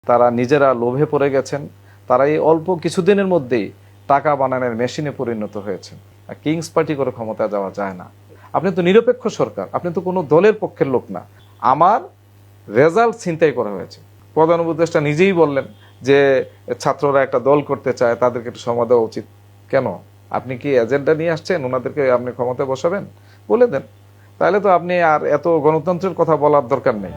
তারা নিজেরা লোভে পড়ে গেছেন। তারা এই অল্প কিছুদিনের মধ্যেই টাকা বানানোর মেশিনে পরিণত হয়েছেন। কিংস পার্টি করে ক্ষমতা যাওয়া যায় না। আপনি তো নিরপেক্ষ সরকার, আপনি তো কোনো দলের পক্ষের লোক না। আমার রেজাল্ট ছিনতাই করা হয়েছে। প্রধান উপদেষ্টা নিজেই বললেন যে ছাত্ররা একটা দল করতে চায়, তাদেরকে একটু সময় দেওয়া উচিত। কেন? আপনি কি এজেন্ডা নিয়ে আসছেন, ওনাদেরকে আপনি ক্ষমতায় বসাবেন? বলে দেন, তাহলে তো আপনি আর এত গণতন্ত্রের কথা বলার দরকার নেই।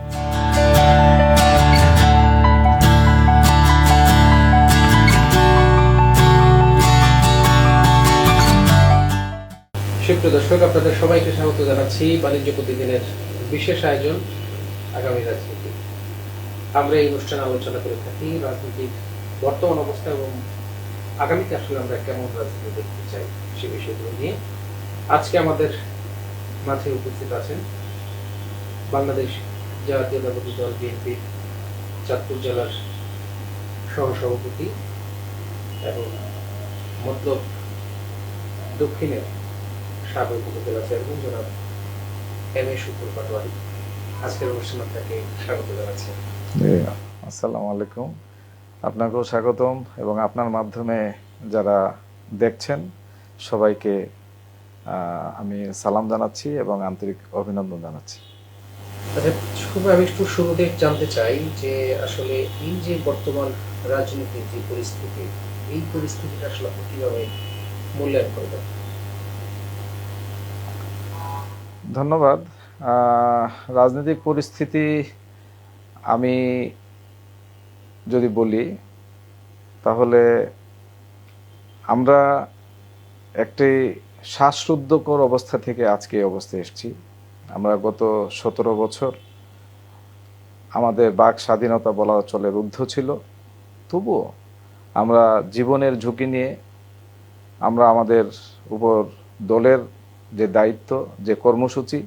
সুপ্রিয় দর্শক, আপনাদের সবাইকে স্বাগত জানাচ্ছি বাণিজ্য প্রতিদিনের বিশেষ আয়োজন আগামী রাজনীতি। আমরা এই অনুষ্ঠানে আলোচনা করে থাকি রাজনীতির বর্তমান অবস্থা এবং আগামীতে আসলে আমরা কেমন রাজনীতি দেখতে চাই সে বিষয়গুলো নিয়ে। আজকে আমাদের মাঝে উপস্থিত আছেন বাংলাদেশ জাতীয়তাবাদী দল বিএনপির চাঁদপুর জেলার সহসভাপতি এবং মতলব দক্ষিণের সাবেক উপজেলা চেয়ারম্যান জনাব এম এ শুকুর পাটোয়ারি। আজকের অনুষ্ঠানে আপনাকে স্বাগত জানাচ্ছি। আসসালামু আলাইকুম, আপনাকেও স্বাগতম এবং আপনার মাধ্যমে যারা দেখছেন সবাইকে আমি সালাম জানাচ্ছি এবং আন্তরিক অভিনন্দন জানাচ্ছি। আমি একটু শুরুতে জানতে চাই যে আসলে এই যে বর্তমান রাজনীতির যে পরিস্থিতি, এই পরিস্থিতিটা আসলে আপনি কিভাবে মূল্যায়ন করবেন? ধন্যবাদ। রাজনৈতিক পরিস্থিতি আমি যদি বলি তাহলে আমরা একটি শ্বাসরুদ্ধকর অবস্থা থেকে আজকে এই অবস্থায় এসেছি। আমরা গত 17 বছর আমাদের বাক স্বাধীনতা বলা চলে রুদ্ধ ছিল, তবুও আমরা জীবনের ঝুঁকি নিয়ে আমরা আমাদের উপর দলের যে দায়িত্ব, যে কর্মসূচি,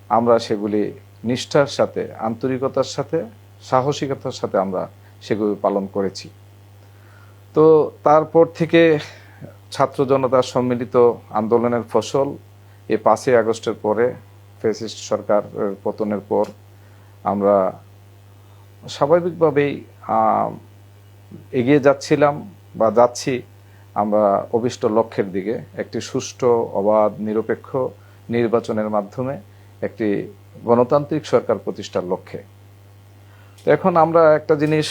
আমরা সেগুলি নিষ্ঠার সাথে, আন্তরিকতার সাথে, সাহসিকতার সাথে আমরা সেগুলি পালন করেছি। তো তারপর থেকে ছাত্র জনতার সম্মিলিত আন্দোলনের ফসল এই 5ই আগস্টের পরে ফ্যাসিস্ট সরকারের পতনের পর আমরা স্বাভাবিকভাবেই এগিয়ে যাচ্ছিলাম বা যাচ্ছি আমরা অভিষ্ট লক্ষ্যের দিকে, একটি সুষ্ঠু, অবাধ, নিরপেক্ষ নির্বাচনের মাধ্যমে একটি গণতান্ত্রিক সরকার প্রতিষ্ঠার লক্ষ্যে। তো এখন আমরা একটা জিনিস,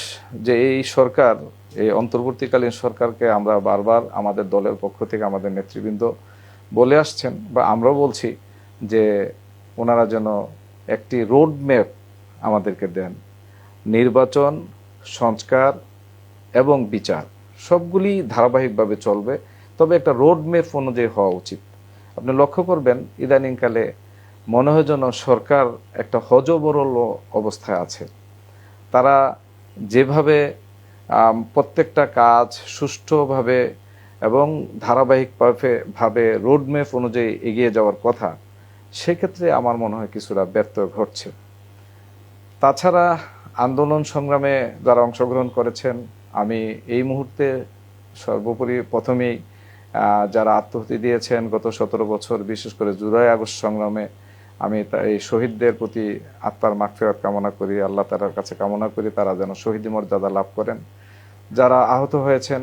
যে এই সরকার, এই অন্তর্বর্তীকালীন সরকারকে আমরা বারবার আমাদের দলের পক্ষ থেকে আমাদের নেতৃবৃন্দ বলে আসছেন বা আমরাও বলছি যে ওনারা যেন একটি রোড ম্যাপ আমাদেরকে দেন। নির্বাচন, সংস্কার এবং বিচার সবগুলি ধারাবাহিকভাবে চলবে, তবে একটা রোড ম্যাপ অনুযায়ী হওয়া উচিত। আপনি লক্ষ্য করবেন ইদানিংকালে মনে হয় যেন সরকার একটা হযবরল অবস্থায় আছে। তারা যেভাবে প্রত্যেকটা কাজ সুষ্ঠুভাবে এবং ধারাবাহিকভাবে রোডম্যাপ অনুযায়ী এগিয়ে যাওয়ার কথা, সেক্ষেত্রে আমার মনে হয় কিছুটা ব্যর্থ ঘটছে। তাছাড়া আন্দোলন সংগ্রামে যারা অংশগ্রহণ করেছেন, আমি এই মুহূর্তে সর্বোপরি প্রথমেই যারা আত্মহতি দিয়েছেন গত 17 বছর, বিশেষ করে জুলাই আগস্ট সংগ্রামে, আমি এই শহীদদের প্রতি আত্মার মাগফিরাত কামনা করি, আল্লাহ তাআলার কাছে কামনা করি তারা যেন শহীদি মর্যাদা লাভ করেন। যারা আহত হয়েছেন,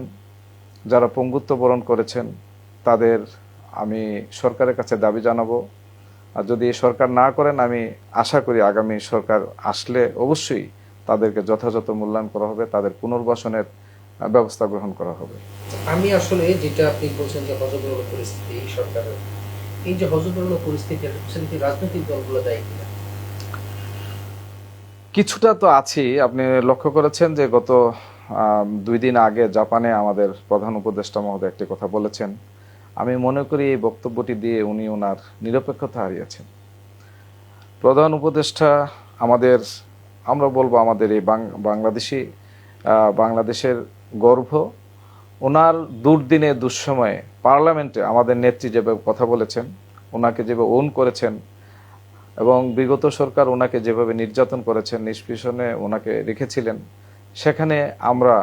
যারা পঙ্গুত্ব বরণ করেছেন, তাদের আমি সরকারের কাছে দাবি জানাবো। আর যদি এই সরকার না করেন, আমি আশা করি আগামী সরকার আসলে অবশ্যই তাদেরকে যথাযথ মূল্যায়ন করা হবে, তাদের পুনর্বাসনের ব্যবস্থা গ্রহণ করা হবে। আমি আসলে যেটা আপনি বলছেন যে হযবরল পরিস্থিতি সরকারের, এই যে হযবরল পরিস্থিতির পিছনে কি রাজনৈতিক দলগুলো দায়ী কিনা? কিছুটা তো আছেই। আপনি লক্ষ্য করেছেন যে গত 2 দিন আগে জাপানে আমাদের প্রধান উপদেষ্টা মহোদয় একটি কথা বলেছেন। আমি মনে করি এই বক্তব্যটি দিয়ে উনি ওনার নিরপেক্ষতা হারিয়েছেন। প্রধান উপদেষ্টা আমরা বলবো আমাদের এই বাংলাদেশের গর্ব। ওনার দুর্দিনে দুঃসময়ে পার্লামেন্টে আমাদের নেত্রী যেভাবে কথা বলেছেন, ওনাকে যেভাবে ওন করেছেন এবং বিগত সরকার ওনাকে যেভাবে নির্যাতন করেছেন, নিষ্পেষণে ওনাকে রেখেছিলেন, সেখানে আমরা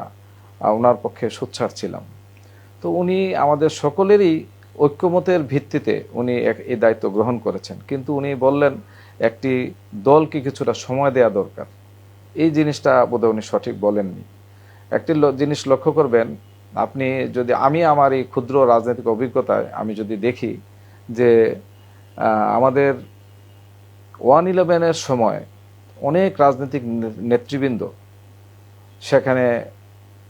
ওনার পক্ষে সোচ্চার ছিলাম। তো উনি আমাদের সকলেরই ঐক্যমতের ভিত্তিতে উনি এই দায়িত্ব গ্রহণ করেছেন। কিন্তু উনি বললেন একটি দলকে কিছুটা সময় দেওয়া দরকার। এই জিনিসটা বোধহয় উনি সঠিক বলেননি। একটি জিনিস লক্ষ্য করবেন, আপনি যদি আমি আমার এই ক্ষুদ্র রাজনৈতিক অভিজ্ঞতায় আমি যদি দেখি যে আমাদের 1/11-এর সময় অনেক রাজনৈতিক নেতৃবৃন্দ সেখানে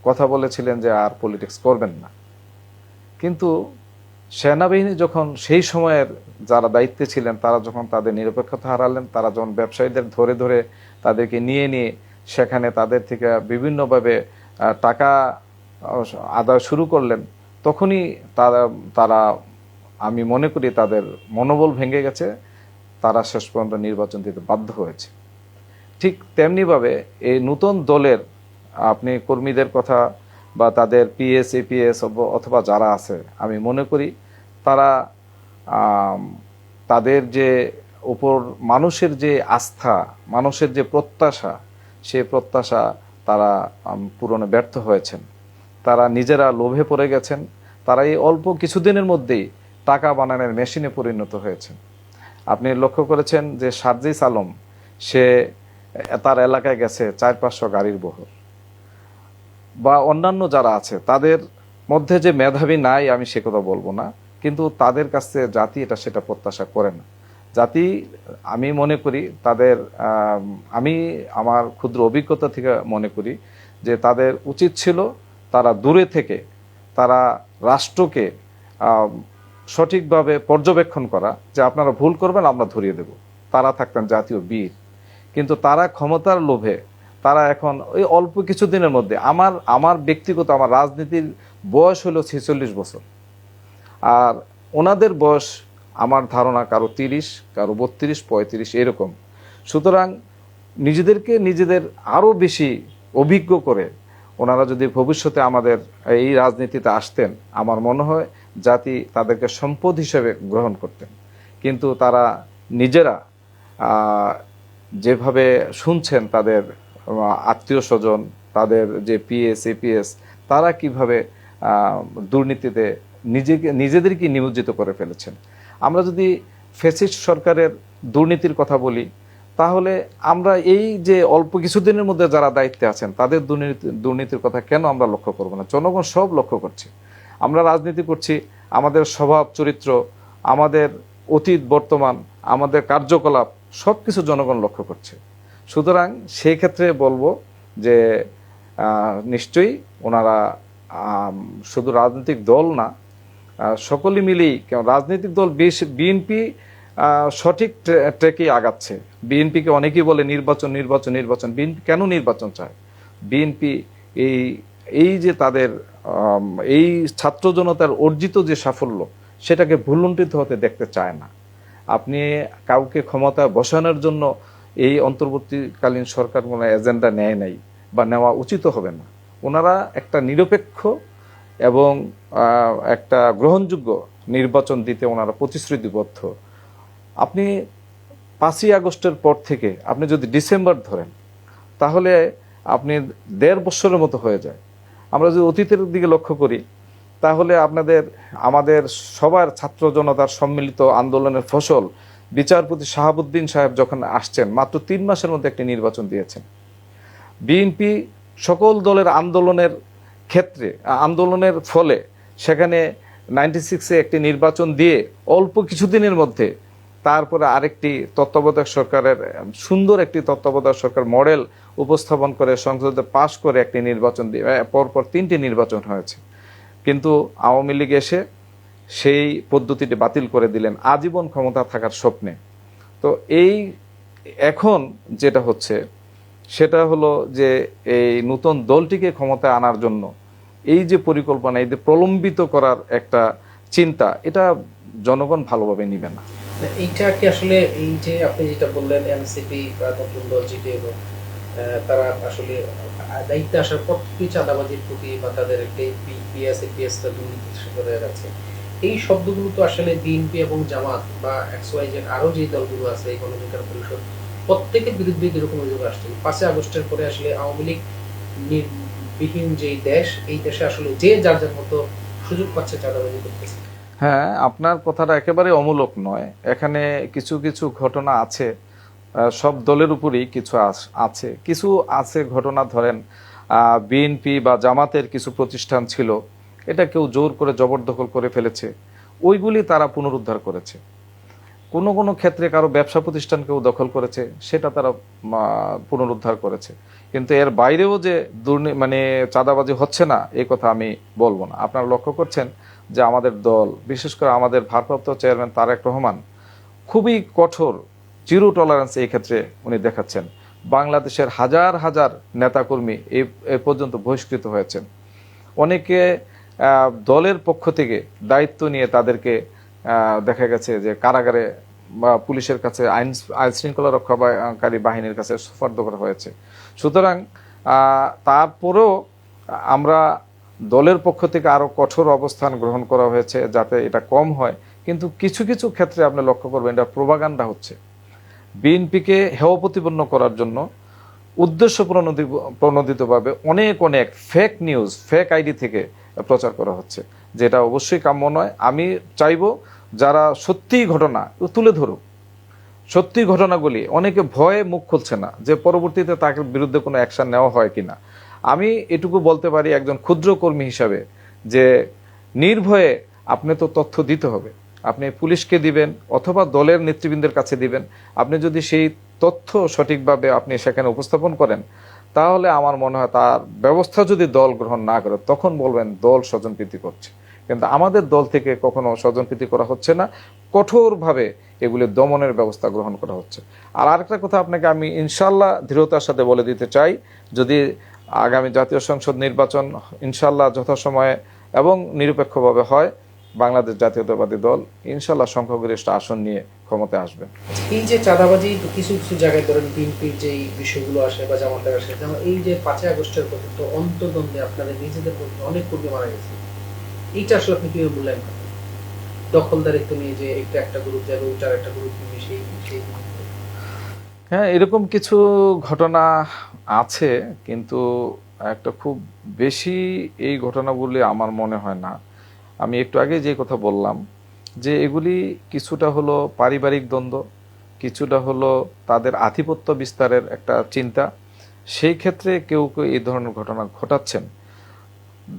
কথা বলেছিলেন যে আর পলিটিক্স করবেন না, কিন্তু সেনাবাহিনী যখন সেই সময়ের যারা দায়িত্বে ছিলেন তারা যখন তাদের নিরপেক্ষতা হারালেন, তারা যখন ব্যবসায়ীদের ধরে ধরে তাদেরকে নিয়ে নিয়ে সেখানে তাদের থেকে বিভিন্নভাবে টাকা আদায় শুরু করলেন, তখনই তারা আমি মনে করি তাদের মনোবল ভেঙে গেছে, তারা শেষ পর্যন্ত নির্বাচন দিতে বাধ্য হয়েছে। ঠিক তেমনিভাবে এই নতুন দলের আপনি কর্মীদের কথা বা তাদের পিএস এপিএস অথবা যারা আছে, আমি মনে করি তারা তাদের যে উপর মানুষের যে আস্থা, মানুষের যে প্রত্যাশা, সেই প্রত্যাশা তারা পূরণে ব্যর্থ হয়েছেন। তারা নিজেরা লোভে পড়ে গেছেন। তারা এই অল্প কিছুদিনের মধ্যেই টাকা বানানোর মেশিনে পরিণত হয়েছেন। আপনি লক্ষ্য করেছেন যে সার্জিস আলম, সে তার এলাকায় গেছে 400-500 গাড়ির বহর, বা অন্যান্য যারা আছে তাদের মধ্যে যে মেধাবী নাই আমি সে কথা বলবো না, কিন্তু তাদের কাছে জাতি এটা সেটা প্রত্যাশা করে না। জাতি, আমি মনে করি তাদের আমি আমার ক্ষুদ্র অভিজ্ঞতা থেকে মনে করি যে তাদের উচিত ছিল তারা দূরে থেকে তারা রাষ্ট্রকে সঠিকভাবে পর্যবেক্ষণ করা, যে আপনারা ভুল করবেন আমরা ধরিয়ে দেব। তারা থাকতেন জাতীয় বীর, কিন্তু তারা ক্ষমতার লোভে তারা এখন ওই অল্প কিছুদিনের মধ্যে আমার ব্যক্তিগত আমার রাজনীতির বয়স হলো 46 বছর, আর ওনাদের বয়স আমার ধারণা কারো 30, কারো 32, 35 এরকম। সুতরাং নিজেদের আরও বেশি অভিজ্ঞ করে ওনারা যদি ভবিষ্যতে আমাদের এই রাজনীতিতে আসতেন, আমার মনে হয় জাতি তাদেরকে সম্পদ হিসেবে গ্রহণ করতেন। কিন্তু তারা নিজেরা যেভাবে শুনছেন তাদের আত্মীয় স্বজন, তাদের যে পিএস এপিএস, তারা কিভাবে দুর্নীতিতে নিজেদেরকে নিমজ্জিত করে ফেলেছেন। আমরা যদি ফ্যাসিস্ট সরকারের দুর্নীতির কথা বলি, তাহলে আমরা এই যে অল্প কিছুদিনের মধ্যে যারা দায়িত্বে আছেন তাদের দুর্নীতির কথা কেন আমরা লক্ষ্য করব না? জনগণ সব লক্ষ্য করছে। আমরা রাজনীতি করছি, আমাদের স্বভাব চরিত্র, আমাদের অতীত বর্তমান, আমাদের কার্যকলাপ সব কিছু জনগণ লক্ষ্য করছে। সুতরাং সেই ক্ষেত্রে বলবো যে নিশ্চয়ই ওনারা শুধু রাজনৈতিক দল না, সকলে মিলেই, রাজনৈতিক দল বিএনপি সঠিক ট্র্যাকে আগাচ্ছে। বিএনপিকে অনেকেই বলে নির্বাচন। বিএনপি কেন নির্বাচন চায়? বিএনপি এই যে তাদের এই ছাত্র জনতার অর্জিত যে সাফল্য, সেটাকে ভুলুণ্ঠিত হতে দেখতে চায় না। আপনি কাউকে ক্ষমতা বসানোর জন্য এই অন্তর্বর্তীকালীন সরকার কোনো এজেন্ডা নেয় নাই বা নেওয়া উচিত হবে না। ওনারা একটা নিরপেক্ষ এবং একটা গ্রহণযোগ্য নির্বাচন দিতে ওনারা প্রতিশ্রুতিবদ্ধ। আপনি 5ই আগস্টের পর থেকে আপনি যদি ডিসেম্বর ধরেন, তাহলে আপনি 1.5 বছরের মতো হয়ে যায়। আমরা যদি অতীতের দিকে লক্ষ্য করি, তাহলে আমাদের সবার ছাত্র জনতার সম্মিলিত আন্দোলনের ফসল বিচারপতি শাহাবুদ্দিন সাহেব যখন আসছেন, মাত্র 3 মাসের মধ্যে একটি নির্বাচন দিয়েছেন। বিএনপি সকল দলের আন্দোলনের ফলে সেখানে 96-এ একটি নির্বাচন দিয়ে অল্প কিছুদিনের মধ্যে তারপরে আরেকটি তত্ত্বাবধায়ক সরকারের সুন্দর একটি তত্ত্বাবধায়ক সরকার মডেল উপস্থাপন করে সংসদে পাশ করে একটি নির্বাচন দিয়ে পরপর 3টি নির্বাচন হয়েছে। কিন্তু আওয়ামী লীগ এসে সেই পদ্ধতিটি বাতিল করে দিলেন আজীবন ক্ষমতা থাকার স্বপ্নে। তো এখন যেটা হচ্ছে সেটা হলো যে এই নতুন দলটিকে ক্ষমতায় আনার জন্য এই যে পরিকল্পনা, এই যে প্রলম্বিত করার একটা চিন্তা, এটা জনগণ ভালোভাবে নিবে না। এইটা কি আসলে এই যে আপনি যেটা বললেন এনসিপি বা নতুন দল জিপিএম, তারা আসলে দায়িত্বে আসার পর থেকে চাঁদাবাজির প্রতি বা তাদের একটা পিএস দুর্নীতির শিকার যাচ্ছে, এই শব্দগুলো তো আসলে বিএনপি এবং জামাত বা এক্সওয়াইজেড আরো যে দলগুলো আছে, এই গণঅধিকার পরিষদ, প্রত্যেকের বিরুদ্ধে এরকম অভিযোগ আসছে। 5ই আগস্টের পরে আসলে আওয়ামী লীগ বিহীন যে দেশ, এই দেশে আসলে যে যার মতো সুযোগ পাচ্ছে চাঁদাবাজি করতেছে। হ্যাঁ, আপনার কথাটা একেবারে অমূলক নয়। এখানে কিছু কিছু ঘটনা আছে সব দলের উপরেই কিছু আছে, কিছু আছে ঘটনা, ধরেন বিএনপি বা জামাতের কিছু প্রতিষ্ঠান ছিল, এটা কেউ জোর করে জবরদখল করে ফেলেছে, ওইগুলি তারা পুনরুদ্ধার করেছে। কোনো কোনো ক্ষেত্রে কারো ব্যবসা প্রতিষ্ঠানকেও দখল করেছে, সেটা তারা পুনরুদ্ধার করেছে। কিন্তু এর বাইরেও যে মানে চাঁদাবাজি হচ্ছে না, এই কথা আমি বলবো না। আপনারা লক্ষ্য করছেন যে আমাদের দল, বিশেষ করে আমাদের ভারপ্রাপ্ত চেয়ারম্যান তারেক রহমান খুবই কঠোর, জিরো টলারেন্স এই ক্ষেত্রে উনি দেখাচ্ছেন। বাংলাদেশের হাজার হাজার নেতাকর্মী এই পর্যন্ত বহিষ্কৃত হয়েছেন। অনেকে দলের পক্ষ থেকে দায়িত্ব নিয়ে তাদেরকে দেখা গেছে যে কারাগারে বা পুলিশের কাছে, আইন শৃঙ্খলা রক্ষাকারী বাহিনীর কাছে সুপার্দ করা হয়েছে। সুতরাং তারপরেও আমরা দলের পক্ষ থেকে আরো কঠোর অবস্থান গ্রহণ করা হয়েছে যাতে এটা কম হয়। কিন্তু কিছু কিছু ক্ষেত্রে আপনি লক্ষ্য করবেন এটা প্রোপাগান্ডা হচ্ছে। বিএনপিকে হেয় প্রতিপন্ন করার জন্য উদ্দেশ্য প্রণোদিতভাবে অনেক অনেক ফেক নিউজ, ফেক আইডি থেকে প্রচার করা হচ্ছে, যেটা অবশ্যই কাম্য নয়। আমি চাইবো যারা সত্যি ঘটনা তুলে ধরুক, সত্যি ঘটনাগুলি। অনেকে ভয়ে মুখ খুলছে না যে পরবর্তীতে তার বিরুদ্ধে কোনো অ্যাকশন নেওয়া হয় কিনা। আমি এটুকু বলতে পারি একজন ক্ষুদ্র কর্মী হিসাবে যে নির্ভয়ে আপনি তো তথ্য দিতে হবে। আপনি পুলিশকে দিবেন অথবা দলের নেতৃবৃন্দের কাছে দিবেন। আপনি যদি সেই তথ্য সঠিকভাবে আপনি সেখানে উপস্থাপন করেন, তাহলে আমার মনে হয় তার ব্যবস্থা যদি দল গ্রহণ না করে, তখন বলবেন দল স্বজনপ্রীতি করছে। কিন্তু আমাদের দল থেকে কখনো স্বজনপ্রীতি করা হচ্ছে না, কঠোরভাবে এগুলি দমনের ব্যবস্থা গ্রহণ করা হচ্ছে। আর আরেকটা কথা আপনাকে আমি ইনশাল্লাহ দৃঢ়তার সাথে বলে দিতে চাই, যদি আগামী জাতীয় সংসদ নির্বাচন ইনশাল্লাহ যথাসময়ে এবং নিরপেক্ষভাবে হয়, বাংলাদেশ জাতীয়তাবাদী দল ইনশাল্লাহ সংখ্যাগরিষ্ঠ আসন নিয়ে ক্ষমতায় আসবে। এই যে চাঁদাবাজি কিছু কিছু জায়গায় ধরেন বিএনপির যে বিষয়গুলো আসে বা জামাতের আসে, যেমন এই যে 5 আগস্টের পর্যন্ত অন্তর্দ্বন্দ্বে আপনাদের নিজেদের অনেক কর্মী মারা গেছে, এইটা আসলে আপনি কিভাবে মূল্যায়ন করেন? দখলদারিত্ব নিয়ে যে একটা গ্রুপ যাবে ওইটার একটা গ্রুপ নিয়ে সেই হ্যাঁ, এরকম কিছু ঘটনা আছে, কিন্তু একটা খুব বেশি এই ঘটনাগুলি আমার মনে হয় না। আমি একটু আগে যে কথা বললাম যে এগুলি কিছুটা হলো পারিবারিক দ্বন্দ্ব, কিছুটা হলো তাদের আধিপত্য বিস্তারের একটা চিন্তা। সেই ক্ষেত্রে কেউ কেউ এই ধরনের ঘটনা ঘটাচ্ছেন।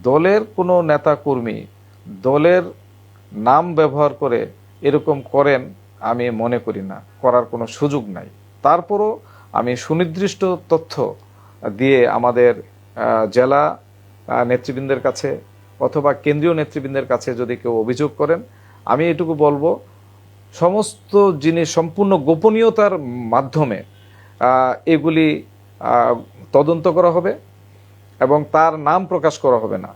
দলের কোনো নেতা কর্মী দলের নাম ব্যবহার করে এরকম করেন আমি মনে করি না, করার কোনো সুযোগ নাই। তারপরও আমি সুনির্দিষ্ট তথ্য দিয়ে আমাদের জেলা নেতৃবৃন্দের কাছে অথবা কেন্দ্রীয় নেতৃবৃন্দের কাছে যদি কেউ অভিযোগ করেন, আমি এটুকু বলবো সমস্ত জিনিস সম্পূর্ণ গোপনীয়তার মাধ্যমে এগুলি তদন্ত করা হবে এবং তার নাম প্রকাশ করা হবে না,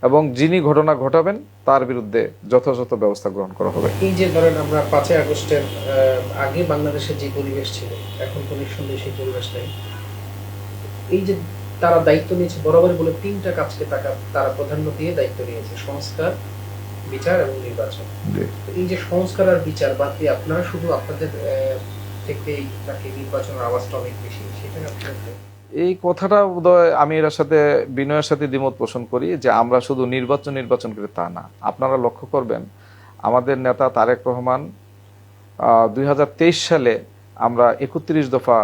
এবং যিনি ঘটনা ঘটাবেন তার বিরুদ্ধে যথাযথ ব্যবস্থা গ্রহণ করা হবে। এই যে ধরেন আমরা 5 আগস্টের আগে বাংলাদেশের যে পরিবেশ ছিল, এখন তো নিঃসন্দেহে সেই পরিবেশ নেই। এই যে তারা দায়িত্ব নিয়েছে, বরাবর বলে 3টা কাজকে তারা প্রাধান্য দিয়ে দায়িত্ব নিয়েছে: সংস্কার, বিচার এবং নির্বাচন। এই যে সংস্কার আর বিচার বাদ দিয়ে আপনারা শুধু আপনাদের থেকেই নাকি নির্বাচনের আওয়াজটা অনেক বেশি, সেটা আপনাদের? এই কথাটা বোধহয় আমি এর সাথে বিনয়ের সাথে দ্বিমত পোষণ করি যে আমরা শুধু নির্বাচন করি তা না। আপনারা লক্ষ্য করবেন আমাদের নেতা তারেক রহমান 2023 সালে আমরা 31 দফা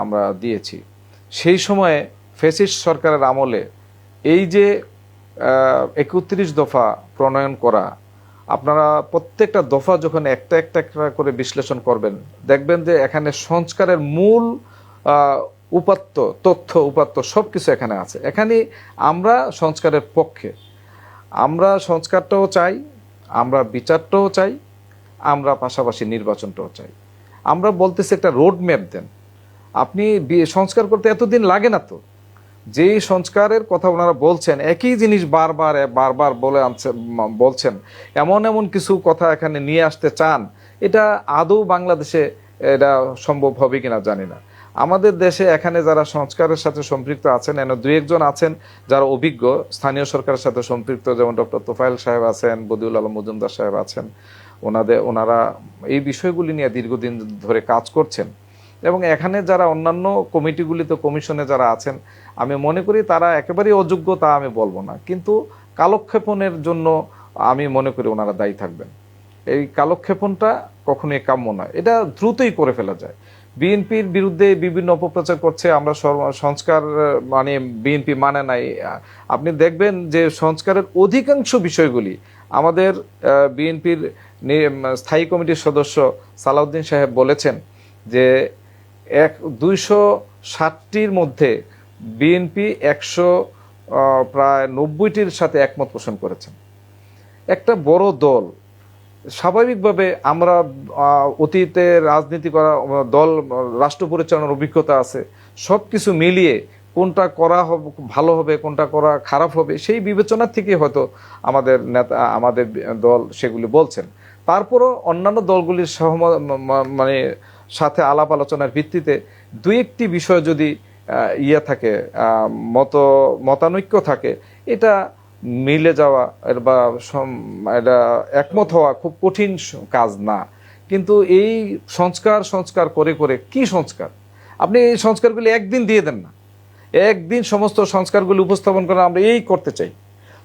আমরা দিয়েছি। সেই সময়ে ফ্যাসিস্ট সরকারের আমলে এই যে 31 দফা প্রণয়ন করা, আপনারা প্রত্যেকটা দফা যখন একটা একটা করে বিশ্লেষণ করবেন, দেখবেন যে এখানে সংস্কারের মূল উপাত্ত, তথ্য উপাত্ত সবকিছু এখানে আছে। এখানে আমরা সংস্কারের পক্ষে, আমরা সংস্কারটাও চাই, আমরা বিচারটাও চাই, আমরা পাশাপাশি নির্বাচনটাও চাই। আমরা বলতেছি একটা রোড ম্যাপ দেন। আপনি সংস্কার করতে এতদিন লাগে না তো। যেই সংস্কারের কথা ওনারা বলছেন, একই জিনিস বারবার বলছেন, এমন কিছু কথা এখানে নিয়ে আসতে চান, এটা আদৌ বাংলাদেশে এটা সম্ভব হবে কিনা জানি না। আমাদের দেশে এখানে যারা সংস্কারের সাথে সম্পৃক্ত আছেন, এনে 2-1 জন আছেন যারা অভিজ্ঞ, স্থানীয় সরকারের সাথে সম্পৃক্ত, যেমন ডক্টর তোফায়েল সাহেব আছেন, বদিউল আলম মজুমদার সাহেব আছেন। ওনারা এই বিষয়গুলি নিয়ে দীর্ঘদিন ধরে কাজ করছেন। এবং এখানে যারা অন্যান্য কমিটিগুলিতে, কমিশনে যারা আছেন, আমি মনে করি তারা একেবারেই অযোগ্য তা আমি বলবো না, কিন্তু কালক্ষেপণের জন্য আমি মনে করি ওনারা দায়ী থাকবেন। এই কালক্ষেপণটা কখনোই কাম্য নয়, এটা দ্রুতই করে ফেলা যায়। বিএনপির বিরুদ্ধে বিভিন্ন অপপ্রচার করছে, আমরা সংস্কার মানে বিএনপি মানে নাই। আপনি দেখবেন যে সংস্কারের অধিকাংশ বিষয়গুলি আমাদের বিএনপির স্থায়ী কমিটির সদস্য সালাউদ্দিন সাহেব বলেছেন যে 260টির মধ্যে বিএনপি প্রায় 90টির সাথে একমত পোষণ করেছেন। একটা বড় দল, স্বাভাবিকভাবে আমরা অতীতে রাজনীতি করা দল, রাষ্ট্র পরিচালনার অভিজ্ঞতা আছে, সব কিছু মিলিয়ে কোনটা করা হবে ভালো হবে, কোনটা করা খারাপ হবে, সেই বিবেচনার থেকে হয়তো আমাদের নেতা, আমাদের দল সেগুলি বলছেন। তারপরও অন্যান্য দলগুলির মানে সাথে আলাপ আলোচনার ভিত্তিতে দুই একটি বিষয় যদি থাকে, মতানৈক্য থাকে, এটা মিলে যাওয়া বা এটা একমত হওয়া খুব কঠিন কাজ না। কিন্তু এই সংস্কার করে করে কি সংস্কার? আপনি এই সংস্কারগুলি একদিন দিয়ে দেন না, একদিন সমস্ত সংস্কারগুলি উপস্থাপন করে আমরা এই করতে চাই,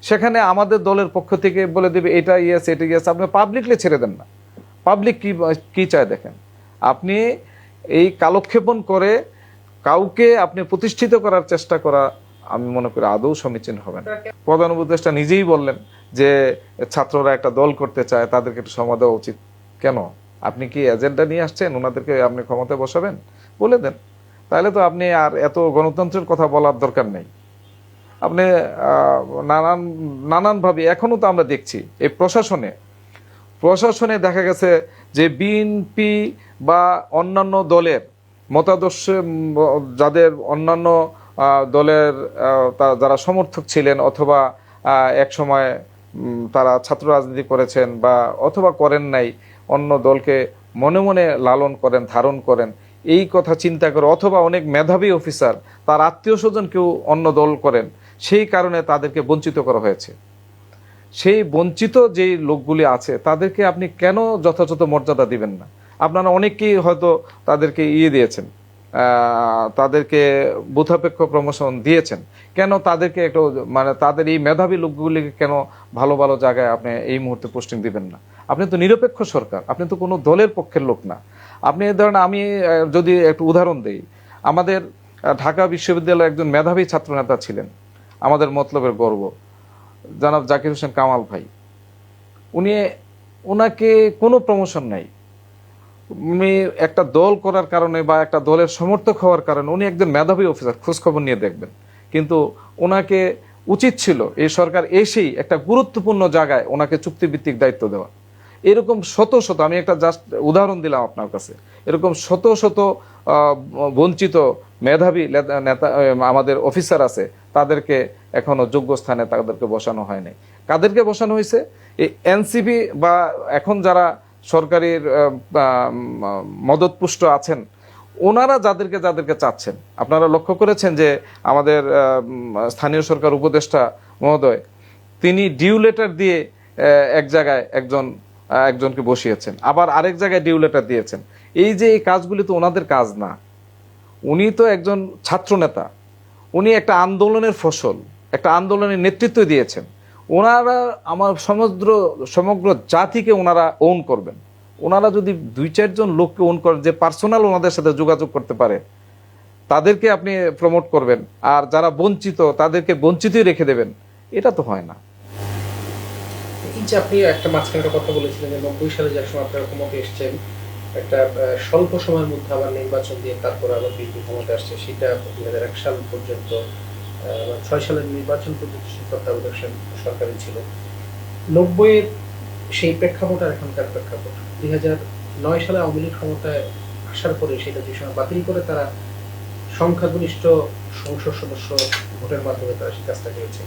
সেখানে আমাদের দলের পক্ষ থেকে বলে দেবে এটা ইয়েস এটা ইয়েস, আপনি পাবলিকলি ছেড়ে দেন না। পাবলিক কি চায় দেখেন, আপনি এই কালক্ষেপণ করে কাউকে আপনি প্রতিষ্ঠিত করার চেষ্টা করা আমি মনে করি আদৌ সমীচীন হবে না। প্রধান উপদেষ্টা নিজেই বললেন যে ছাত্ররা একটা দল করতে চায়, তাদেরকে একটু সময় দেওয়া উচিত। কেন? আপনি কি এজেন্ডা নিয়ে আসছেন, ওনাদেরকে আপনি ক্ষমতায় বসাবেন? বলে দেন, তাহলে তো আপনি আর এত গণতন্ত্রের কথা বলার দরকার নেই। আপনি নানানভাবে এখনো তো আমরা দেখছি এই প্রশাসনে দেখা গেছে যে বিএনপি বা অন্যান্য দলের মতাদর্শ, যাদের অন্যান্য দলের যারা সমর্থক ছিলেন অথবা এক সময় তারা ছাত্র রাজনীতি করেছেন বা অথবা করেন নাই, অন্য দলকে মনে মনে লালন করেন, ধারণ করেন, এই কথা চিন্তা করে, অথবা অনেক মেধাবী অফিসার তার আত্মীয় স্বজন কেউ অন্য দল করেন, সেই কারণে তাদেরকে বঞ্চিত করা হয়েছে। সেই বঞ্চিত যেই লোকগুলি আছে তাদেরকে আপনি কেন যথাযথ মর্যাদা দিবেন না? আপনারা অনেকেই হয়তো তাদেরকে দিয়েছেন, তাদেরকে বুথাপেক্ষ প্রমোশন দিয়েছেন, কেন তাদেরকে একটু মানে তাদের এই মেধাবী লোকগুলিকে কেন ভালো ভালো জায়গায় আপনি এই মুহূর্তে পোস্টিং দিবেন না? আপনি তো নিরপেক্ষ সরকার, আপনি তো কোনো দলের পক্ষের লোক না। আপনি ধরেন, আমি যদি একটু উদাহরণ দিই, আমাদের ঢাকা বিশ্ববিদ্যালয়ের একজন মেধাবী ছাত্রনেতা ছিলেন, আমাদের মতলবের গর্ব, জনাব জাকির হোসেন কামাল ভাই। ওনাকে কোনো প্রমোশন নাই, উনি একটা দল করার কারণে বা একটা দলের সমর্থক হওয়ার কারণে উনি একজন মেধাবী অফিসার, খোঁজখবর নিয়ে দেখবেন। কিন্তু ওনাকে উচিত ছিল এই সরকার এসেই একটা গুরুত্বপূর্ণ জায়গায় ওনাকে চুক্তিভিত্তিক দায়িত্ব দেওয়া। এরকম শত শত, আমি একটা জাস্ট উদাহরণ দিলাম আপনার কাছে, এরকম শত শত বঞ্চিত মেধাবী নেতা আমাদের অফিসার আছে, তাদেরকে এখনো যোগ্য স্থানে তাদেরকে বসানো হয়নি। কাদেরকে বসানো হয়েছে? এই এনসিপি বা এখন যারা সরকারের মদতপুষ্ট আছেন, ওনারা যাদেরকে চাচ্ছেন। আপনারা লক্ষ্য করেছেন যে আমাদের স্থানীয় সরকার উপদেষ্টা মহোদয়, তিনি ডিউ লেটার দিয়ে এক জায়গায় একজনকে বসিয়েছেন, আবার আরেক জায়গায় ডিউ লেটার দিয়েছেন। এই যে এই কাজগুলি তো ওনাদের কাজ না। উনি তো একজন ছাত্র নেতা, উনি একটা আন্দোলনের ফসল, একটা আন্দোলনের নেতৃত্ব দিয়েছেন। ওনারা আমার সমগ্র জাতিকে ওনারা ওন করবেন। ওনারা যদি 2-4 জন লোককে ওন করেন, যে পার্সোনাল ওনাদের সাথে যোগাযোগ করতে পারে, তাদেরকে আপনি প্রমোট করবেন, আর যারা বঞ্চিত তাদেরকে বঞ্চিতই রেখে দেবেন, এটা তো হয় না। এই যে আপনি একটা মাঝখানে কথা বলেছিলেন যে 90 সালে যার সময় আপনারা ক্ষমতা এসছেন, একটা স্বল্প সময়ের মধ্যে আবার নির্বাচন দিয়ে তারপর আবার বিএনপি ক্ষমতা আসছে, সেটা 2001 সাল পর্যন্ত 6 সালের নির্বাচন পর্যন্ত তত্ত্বাবধায়ক সরকারই ছিল। 90-এর সেই প্রেক্ষাপট আর এখনকার প্রেক্ষাপট, 2009 সালে আওয়ামী লীগ ক্ষমতায় আসার পরে সেটা যে সময় বাতিল করে তারা সংখ্যাগরিষ্ঠ সংসদ সদস্য ভোটের মাধ্যমে তারা সেই কাজটা করেছে।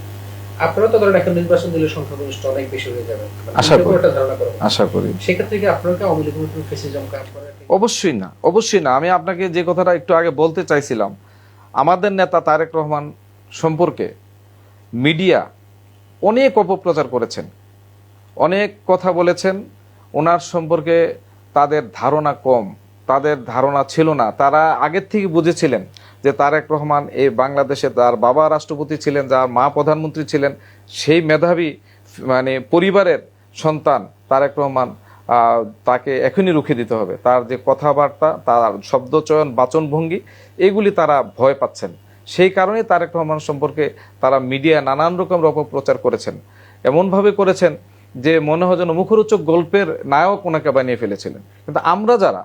আপনারা তো ধরেন এখন নির্বাচন দিলে সংখ্যাগরিষ্ঠ অনেক বেশি হয়ে যাবে, আশা করি। সেক্ষেত্রে কি আপনাকে আওয়ামী লীগের মতো ফেসিজম কাজ করে? অবশ্যই না। আমি আপনাকে যে কথাটা একটু আগে বলতে চাইছিলাম, আমাদের নেতা তারেক রহমান সম্পর্কে মিডিয়া অনেক অপপ্রচার করেছেন, অনেক কথা বলেছেন। ওনার সম্পর্কে তাদের ধারণা কম, তাদের ধারণা ছিল না। তারা আগের থেকে বুঝেছিলেন যে তারেক রহমান এই বাংলাদেশে, তার বাবা রাষ্ট্রপতি ছিলেন, যার মা প্রধানমন্ত্রী ছিলেন, সেই মেধাবী মানে পরিবারের সন্তান তারেক রহমান তাকে এখনই রুখে দিতে হবে। তার যে কথাবার্তা, তার শব্দচয়ন, বাচনভঙ্গি, এগুলি তারা ভয় পাচ্ছেন। সেই কারণে তারেক রহমান সম্পর্কে তারা মিডিয়া নানান রকম অপপ্রচার করেছেন, এমনভাবে করেছেন যে মনে হয় যেন মুখরোচক গল্পের নায়ক ওনাকে বানিয়ে ফেলেছিলেন। কিন্তু আমরা যারা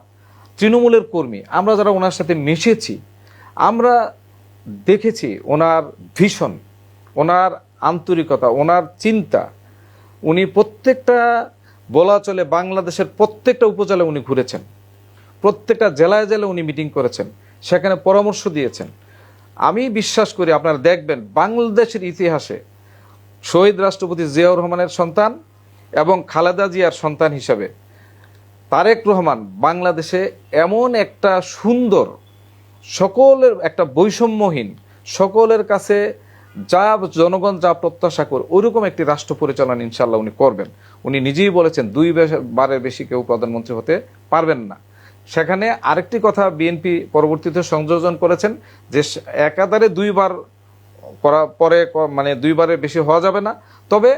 তৃণমূলের কর্মী, আমরা যারা ওনার সাথে মিশেছি, আমরা দেখেছি ওনার ভীষণ, ওনার আন্তরিকতা, ওনার চিন্তা। উনি প্রত্যেকটা, বলা চলে বাংলাদেশের প্রত্যেকটা উপজেলায় উনি ঘুরেছেন, প্রত্যেকটা জেলায় জেলায় উনি মিটিং করেছেন, সেখানে পরামর্শ দিয়েছেন। আমি বিশ্বাস করি আপনারা দেখবেন বাংলাদেশের ইতিহাসে শহীদ রাষ্ট্রপতি জিয়াউর রহমানের সন্তান এবং খালেদা জিয়ার সন্তান হিসাবে তারেক রহমান বাংলাদেশে এমন একটা সুন্দর, সকলের একটা বৈষম্যহীন, সকলের কাছে যা জনগণ যা প্রত্যাশা করে ওইরকম একটি রাষ্ট্র পরিচালনা ইনশাল্লাহ উনি করবেন। উনি নিজেই বলেছেন 2 বারের বেশি কেউ প্রধানমন্ত্রী হতে পারবেন না। সেখানে আরেকটি কথা বিএনপি পরবর্তীতে সংযোজন করেছেন যে একাধারে 2 বার করা পরে, মানে 2 বারের বেশি হওয়া যাবে না, তবে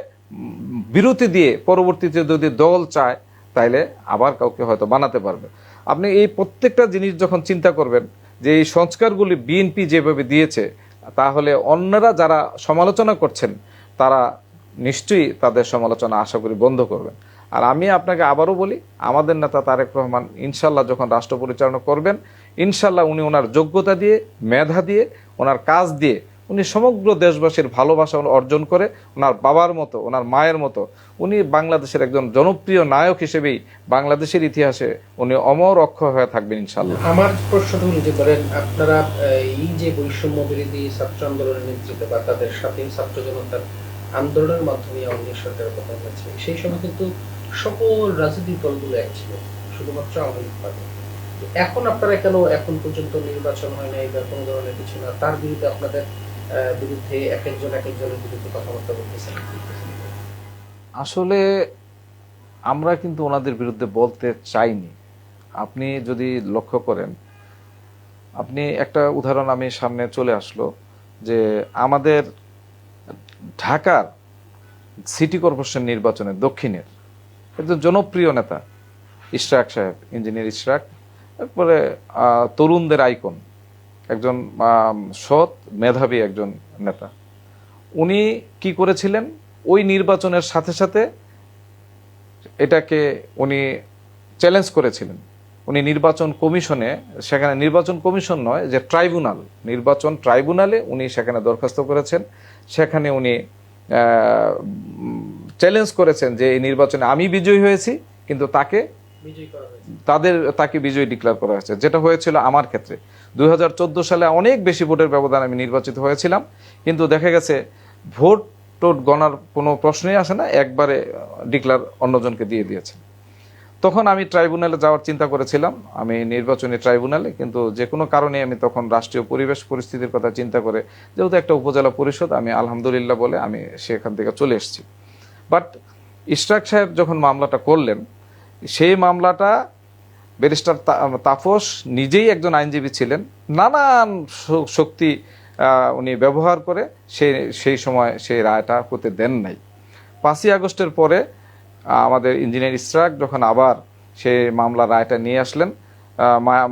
বিরতি দিয়ে পরবর্তীতে যদি দল চায় তাইলে আবার কাউকে হয়তো বানাতে পারবে। আপনি এই প্রত্যেকটা জিনিস যখন চিন্তা করবেন যে এই সংস্কারগুলি বিএনপি যেভাবে দিয়েছে, তাহলে অন্যরা যারা সমালোচনা করছেন তারা নিশ্চয়ই তাদের সমালোচনা আশা করি বন্ধ করবেন। আর আমি আপনাকে আবারও বলি, আমাদের নেতা তারেক রহমান ইনশাল্লাহ যখন রাষ্ট্র পরিচালনা করবেন, ইনশাল্লাহ উনি ওনার যোগ্যতা দিয়ে, মেধা দিয়ে, ওনার কাজ দিয়ে উনি সমগ্র দেশবাসীর ভালোবাসা অর্জন করে ওনার বাবার মতো, ওনার মায়ের মতো উনি বাংলাদেশের একজন জনপ্রিয় নায়ক হিসেবেই বাংলাদেশের ইতিহাসে উনি অমর অক্ষর হয়ে থাকবেন ইনশাল্লাহ। আমার প্রশ্নটা হলো যে বলেন আপনারা এই যে বৈষম্য বিরোধী ছাত্র আন্দোলনের নেতৃত্বে বা তাদের সাথে ছাত্র জনতার আন্দোলনের মাধ্যমে আওয়ামী লীগ সরকারের পতন হয়েছে, সেই সময় কিন্তু সকল রাজনৈতিক দলগুলো এক ছিল, শুধুমাত্র আওয়ামী লীগ বাদে। এখন আপনারা কেন এখন পর্যন্ত নির্বাচন হয় নাই বা কোনো ধরনের কিছু না, তার বিরুদ্ধে আপনাদের বিরুদ্ধে এক একজনের বিরুদ্ধে কথাবার্তা বলতেছেন? আসলে আমরা কিন্তু ওনাদের বিরুদ্ধে বলতে চাইনি। আপনি যদি লক্ষ্য করেন, আপনি একটা উদাহরণ আমি সামনে চলে আসলো যে আমাদের ঢাকার সিটি কর্পোরেশন নির্বাচনে দক্ষিণের একজন জনপ্রিয় নেতা ইশরাক সাহেব, ইঞ্জিনিয়ার ইশরাক, তারপরে তরুণদের আইকন, একজন সৎ মেধাবী একজন নেতা। উনি কি করেছিলেন, ওই নির্বাচনের সাথে সাথে এটাকে উনি চ্যালেঞ্জ করেছিলেন। উনি নির্বাচন কমিশনে, সেখানে নির্বাচন কমিশন নয় যে ট্রাইব্যুনাল, নির্বাচন ট্রাইব্যুনালে উনি সেখানে দরখাস্ত করেছেন। সেখানে উনি চ্যালেঞ্জ করেছেন যে এই নির্বাচনে আমি বিজয়ী হয়েছি, কিন্তু তাকে বিজয়ী ডিক্লেয়ার করা হয়েছে। যেটা হয়েছিল আমার ক্ষেত্রে 2014 সালে অনেক বেশি ভোটের ব্যবধান আমি নির্বাচিত হয়েছিলাম, কিন্তু দেখা গেছে ভোট টোট গণার কোনো প্রশ্নই আসে না, একবারে ডিক্লেয়ার অন্যজনকে দিয়ে দিয়েছে। তখন আমি ট্রাইব্যুনালে যাওয়ার চিন্তা করেছিলাম, আমি নির্বাচনী ট্রাইব্যুনালে, কিন্তু যে কোনো কারণে আমি তখন রাষ্ট্রীয় পরিবেশ পরিস্থিতির কথা চিন্তা করে, যেহেতু একটা উপজেলা পরিষদ, আমি আলহামদুলিল্লাহ বলে আমি সেখান থেকে চলে এসেছি। বাট ইশরাক সাহেব যখন মামলাটা করলেন, সেই মামলাটা ব্যারিস্টার তাপস নিজেই একজন আইনজীবী ছিলেন, নানান শক্তি উনি ব্যবহার করে সেই সময় সেই রায়টা করতে দেন নাই। 5ই আগস্টের পরে আমাদের ইঞ্জিনিয়ার ইশরাক যখন আবার সেই মামলা রায়টা নিয়ে আসলেন,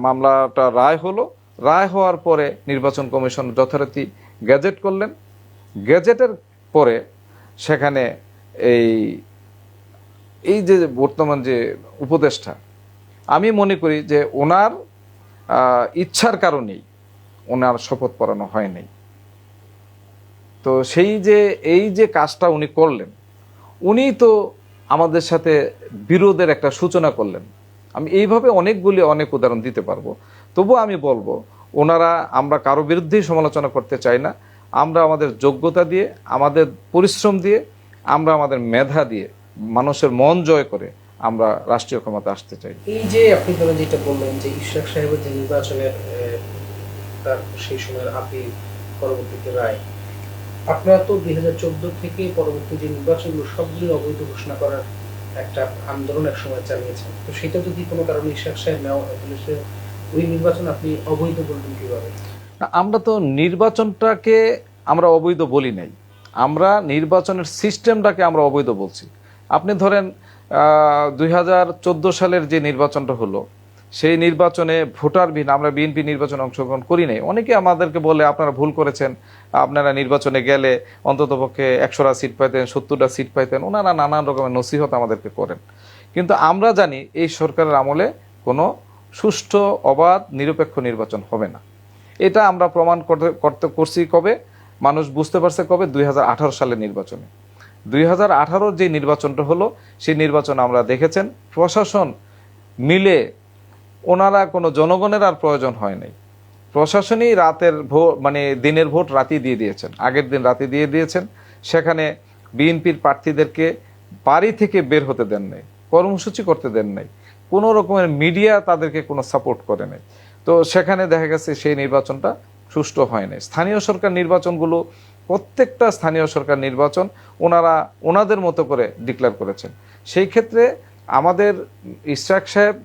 মামলাটা রায় হলো। রায় হওয়ার পরে নির্বাচন কমিশন যথারীতি গ্যাজেট করলেন। গ্যাজেটের পরে সেখানে এই যে বর্তমান যে উপদেষ্টা, আমি মনে করি যে ওনার ইচ্ছার কারণেই ওনার শপথ পড়ানো হয় নাই। তো এই যে কাজটা উনি করলেন, উনি তো আমাদের সাথে বিরোধের একটা সূচনা করলেন। আমি এইভাবে অনেক উদাহরণ দিতে পারবো। তবুও আমি বলবো, ওনারা, আমরা কারো বিরুদ্ধেই সমালোচনা করতে চাই না। আমরা আমাদের যোগ্যতা দিয়ে, আমাদের পরিশ্রম দিয়ে, আমরা আমাদের মেধা দিয়ে মানুষের মন জয় করে আমরা রাষ্ট্রীয় ক্ষমতা আসতে চাই। এই যে আপনি ধরেন যেটা বললেন যে ইশরাক সাহেবের যে নির্বাচনের তার সেই সময়ের আপিল, পরবর্তীতে রায়, আপনারা তো 2014 থেকে পরবর্তী যে নির্বাচনগুলো সবগুলো অবৈধ ঘোষণা করার একটা আন্দোলন এক সময় চালিয়েছেন। তো সেটা যদি কোনো কারণে ইশরাক সাহেব নেওয়া হয়, তাহলে সে ওই নির্বাচন আপনি অবৈধ বলবেন কিভাবে? আমরা তো নির্বাচনটাকে আমরা অবৈধ বলি নাই, আমরা নির্বাচনের সিস্টেমটাকে আমরা অবৈধ বলছি। আপনি ধরেন 2014 সালের যে নির্বাচনটা হলো, সেই নির্বাচনে ভোটারবিহীন, আমরা বিএনপি নির্বাচনে অংশগ্রহণ করি নাই। অনেকে আমাদেরকে বলে আপনারা ভুল করেছেন, আপনারা নির্বাচনে গেলে অন্ততপক্ষে 100টা সিট পাইতেন, 70টা সিট পাইতেন। ওনারা নানান রকমের নসিহত আমাদেরকে করেন, কিন্তু আমরা জানি এই সরকারের আমলে কোনো সুষ্ঠু, অবাধ, নিরপেক্ষ নির্বাচন হবে না। এটা আমরা প্রমাণ করছি কবে, মানুষ বুঝতে পারছে কবে, 2018 সালের নির্বাচনে। 2018 যে নির্বাচনটা হলো, সেই নির্বাচন আমরা দেখেছেন প্রশাসন মিলে, ওনারা কোনো জনগণের আর প্রয়োজন হয় নাই। প্রশাসনই রাতের ভোট, মানে দিনের ভোট রাতে দিয়ে দিয়েছেন, আগের দিন রাতে দিয়ে দিয়েছেন। সেখানে বিএনপির প্রার্থীদেরকে বাড়ি থেকে বের হতে দেন নাই, কর্মসূচি করতে দেন নাই, কোনো রকমের মিডিয়া তাদেরকে কোনো সাপোর্ট করে নাই। তো সেখানে দেখা গেছে সেই নির্বাচনটা সুষ্ঠু হয় নাই। স্থানীয় সরকার নির্বাচনগুলো, প্রত্যেকটা স্থানীয় সরকার নির্বাচন ওনারা ওনাদের মতো করে ডিক্লেয়ার করেছেন। সেই ক্ষেত্রে আমাদের ইশরাক সাহেব,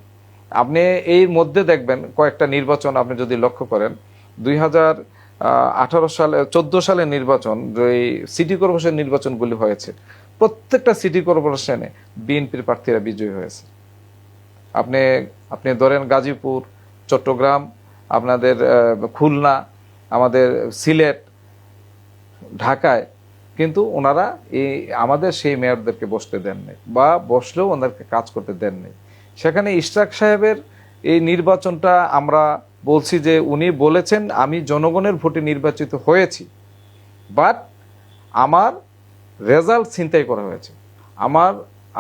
আপনি এই মধ্যে দেখবেন কয়েকটা নির্বাচন আপনি যদি লক্ষ্য করেন, 2018 সালে, 14 সালের নির্বাচন, যে সিটি কর্পোরেশন নির্বাচনগুলি হয়েছে, প্রত্যেকটা সিটি কর্পোরেশনে বিএনপির প্রার্থীরা বিজয়ী হয়েছে। আপনি আপনি ধরেন গাজীপুর, চট্টগ্রাম, আপনাদের খুলনা, আমাদের সিলেট, ঢাকায়, কিন্তু ওনারা এই আমাদের সেই মেয়রদেরকে বসতে দেন নাই, বা বসলেও ওনাদেরকে কাজ করতে দেন নাই। সেখানে ইশরাক সাহেবের এই নির্বাচনটা আমরা বলছি যে উনি বলেছেন আমি জনগণের ভোটে নির্বাচিত হয়েছি, বাট আমার রেজাল্ট ছিনতাই করা হয়েছে।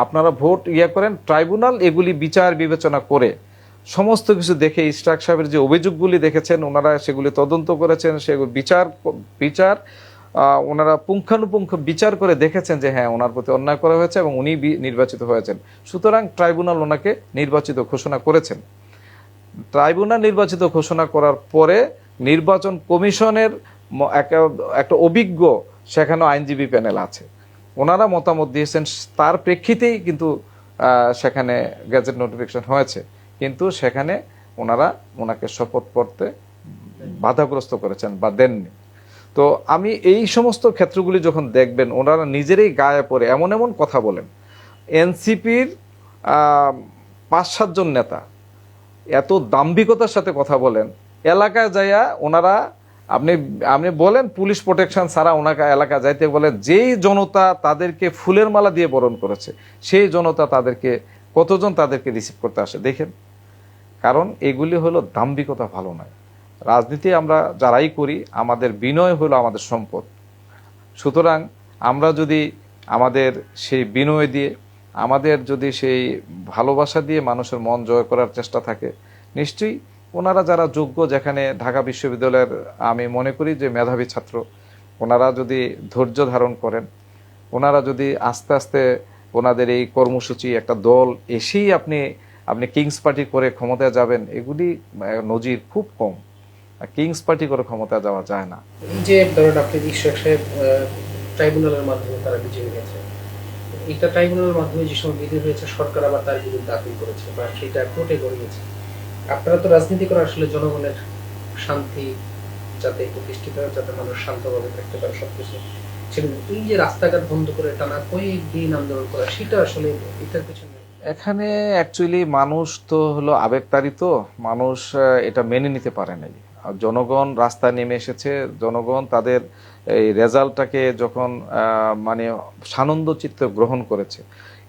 আপনারা ভোট করেন, ট্রাইব্যুনাল এগুলি বিচার বিবেচনা করে সমস্ত কিছু দেখে, ইশরাক সাহেবের যে অভিযোগগুলি দেখেছেন, ওনারা সেগুলি তদন্ত করেছেন, সেগুলো বিচার ওনারা পুঙ্খানুপুঙ্খ বিচার করে দেখেছেন যে হ্যাঁ, ওনার প্রতি অন্যায় করা হয়েছে এবং উনি নির্বাচিত হয়েছেন। সুতরাং ট্রাইব্যুনাল ওনাকে নির্বাচিত ঘোষণা করেছেন। ট্রাইব্যুনাল নির্বাচিত ঘোষণা করার পরে নির্বাচন কমিশনের একটা অভিজ্ঞ সেখানে আইনজীবী প্যানেল আছে, ওনারা মতামত দিয়েছেন, তার প্রেক্ষিতেই কিন্তু সেখানে গ্যাজেট নোটিফিকেশন হয়েছে। কিন্তু সেখানে ওনাকে শপথ পড়তে বাধাগ্রস্ত করেছেন বা দেননি। তো আমি এই সমস্ত ক্ষেত্রগুলি যখন দেখবেন, ওনারা নিজেরাই গায়ে পড়ে এমন এমন কথা বলেন। এনসিপির 5-7 জন নেতা এত দাম্ভিকতার সাথে কথা বলেন, এলাকায় যাইয়া ওনারা, আপনি বলেন পুলিশ প্রোটেকশন ছাড়া ওনাকে এলাকায় যাইতে বলে, যেই জনতা তাদেরকে ফুলের মালা দিয়ে বরণ করেছে, সেই জনতা কতজন তাদেরকে রিসিভ করতে আসে দেখেন। কারণ এগুলি হলো দাম্ভিকতা ভালো নয়। রাজনীতি আমরা যারাই করি, আমাদের বিনয় হলো আমাদের সম্পদ। সুতরাং আমরা যদি আমাদের সেই বিনয় দিয়ে, আমাদের যদি সেই ভালোবাসা দিয়ে মানুষের মন জয় করার চেষ্টা থাকে, নিশ্চয়ই ওনারা যারা যোগ্য, যেখানে ঢাকা বিশ্ববিদ্যালয়ের আমি মনে করি যে মেধাবী ছাত্র, ওনারা যদি ধৈর্য ধারণ করেন, ওনারা যদি আস্তে আস্তে ওনাদের এই কর্মসূচি, একটা দল এসেই আপনি কিংস পার্টি করে ক্ষমতায় যাবেন, এগুলি নজির খুব কম। কিংস পার্টি করে ক্ষমতায় যাওয়া যায় না। এই যে ধরেন আপনি ইশরাক সাহেব ট্রাইব্যুনালের মাধ্যমে তারা বিজয়ী হয়েছে, এটা ট্রাইব্যুনালের মাধ্যমে যে সময় বিজয়ী হয়েছে, সরকার আবার তার বিরুদ্ধে আপিল করেছে বা সেটা কোর্টে গড়িয়েছে। আপনারা তো রাজনীতি করে আসলে জনগণের শান্তি যাতে প্রতিষ্ঠিত হয়, যাতে মানুষ শান্তভাবে থাকতে পারে, সবকিছু সেগুলো, এই যে রাস্তাঘাট বন্ধ করে টানা কয়েকদিন আন্দোলন করা, সেটা আসলে এটার পেছনে এখানে অ্যাকচুয়ালি মানুষ তো হলো আবেগতাড়িত, মানুষ এটা মেনে নিতে পারে নাই। আর জনগণ রাস্তায় নেমে এসেছে, জনগণ তাদের এই রেজাল্টটাকে যখন মানে সানন্দ চিত্তে গ্রহণ করেছে।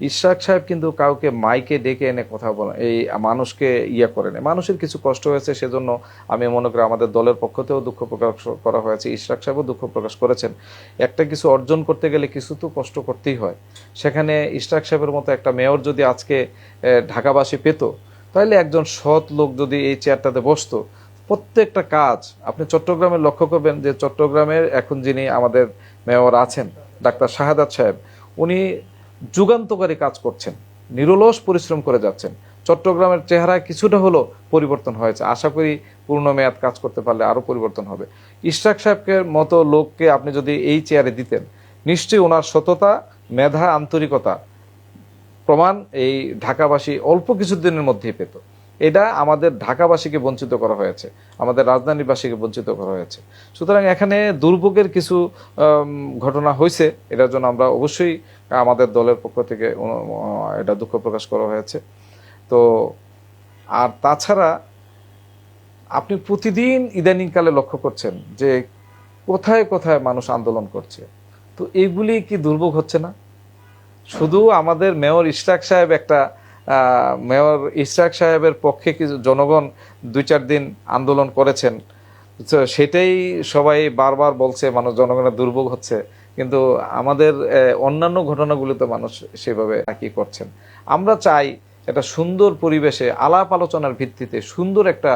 ইশরাক সাহেব কিন্তু কাউকে মাইকে ডেকে এনে কথা বলা, এই মানুষকে করে নেয়। মানুষের কিছু কষ্ট হয়েছে, সেজন্য আমি মনে করি আমাদের দলের পক্ষ থেকেও দুঃখ প্রকাশ করা হয়েছে, ইশরাক সাহেবও দুঃখ প্রকাশ করেছেন। একটা কিছু অর্জন করতে গেলে কিছু তো কষ্ট করতেই হয়। সেখানে ইশরাক সাহেবের মতো একটা মেয়র যদি আজকে ঢাকাবাসী পেত, তাহলে একজন সৎ লোক যদি এই চেয়ারটাতে বসতো, প্রত্যেকটা কাজ আপনি চট্টগ্রামে লক্ষ্য করবেন যে চট্টগ্রামের এখন যিনি আমাদের মেয়র আছেন, ডাক্তার শাহাদাত সাহেব, উনি যুগান্তকারী কাজ করছেন, নিরলস পরিশ্রম করে যাচ্ছেন। চট্টগ্রামের চেহারায় কিছুটা হলো পরিবর্তন হয়েছে, আশা করি পূর্ণ মেয়াদ কাজ করতে পারলে আরও পরিবর্তন হবে। ইশরাক সাহেবকে মতো লোককে আপনি যদি এই চেয়ারে দিতেন, নিশ্চয়ই ওনার সততা, মেধা, আন্তরিকতা প্রমাণ এই ঢাকাবাসী অল্প কিছুদিনের মধ্যেই পেত। এটা আমাদের ঢাকাবাসীকে বঞ্চিত করা হয়েছে, আমাদের রাজধানীবাসীকে বঞ্চিত করা হয়েছে। সুতরাং এখানে দুর্ভোগের কিছু ঘটনা হয়েছে, এটার জন্য আমরা অবশ্যই আমাদের দলের পক্ষ থেকে এটা দুঃখ প্রকাশ করা হয়েছে। তো আর তাছাড়া আপনি প্রতিদিন ইদানিংকালে লক্ষ্য করছেন যে কোথায় কোথায় মানুষ আন্দোলন করছে, তো এইগুলি কি দুর্ভোগ হচ্ছে না? শুধু আমাদের মেয়র ইশরাক সাহেব মেয়র ইশরাক সাহেবের পক্ষে কিছু জনগণ 2-4 দিন আন্দোলন করেছেন, তো সেটাই সবাই বারবার বলছে মানুষ জনগণের দুর্ভোগ হচ্ছে, কিন্তু আমাদের অন্যান্য ঘটনাগুলোতে মানুষ সেভাবে কি করছেন। আমরা চাই একটা সুন্দর পরিবেশে আলাপ আলোচনার ভিত্তিতে সুন্দর একটা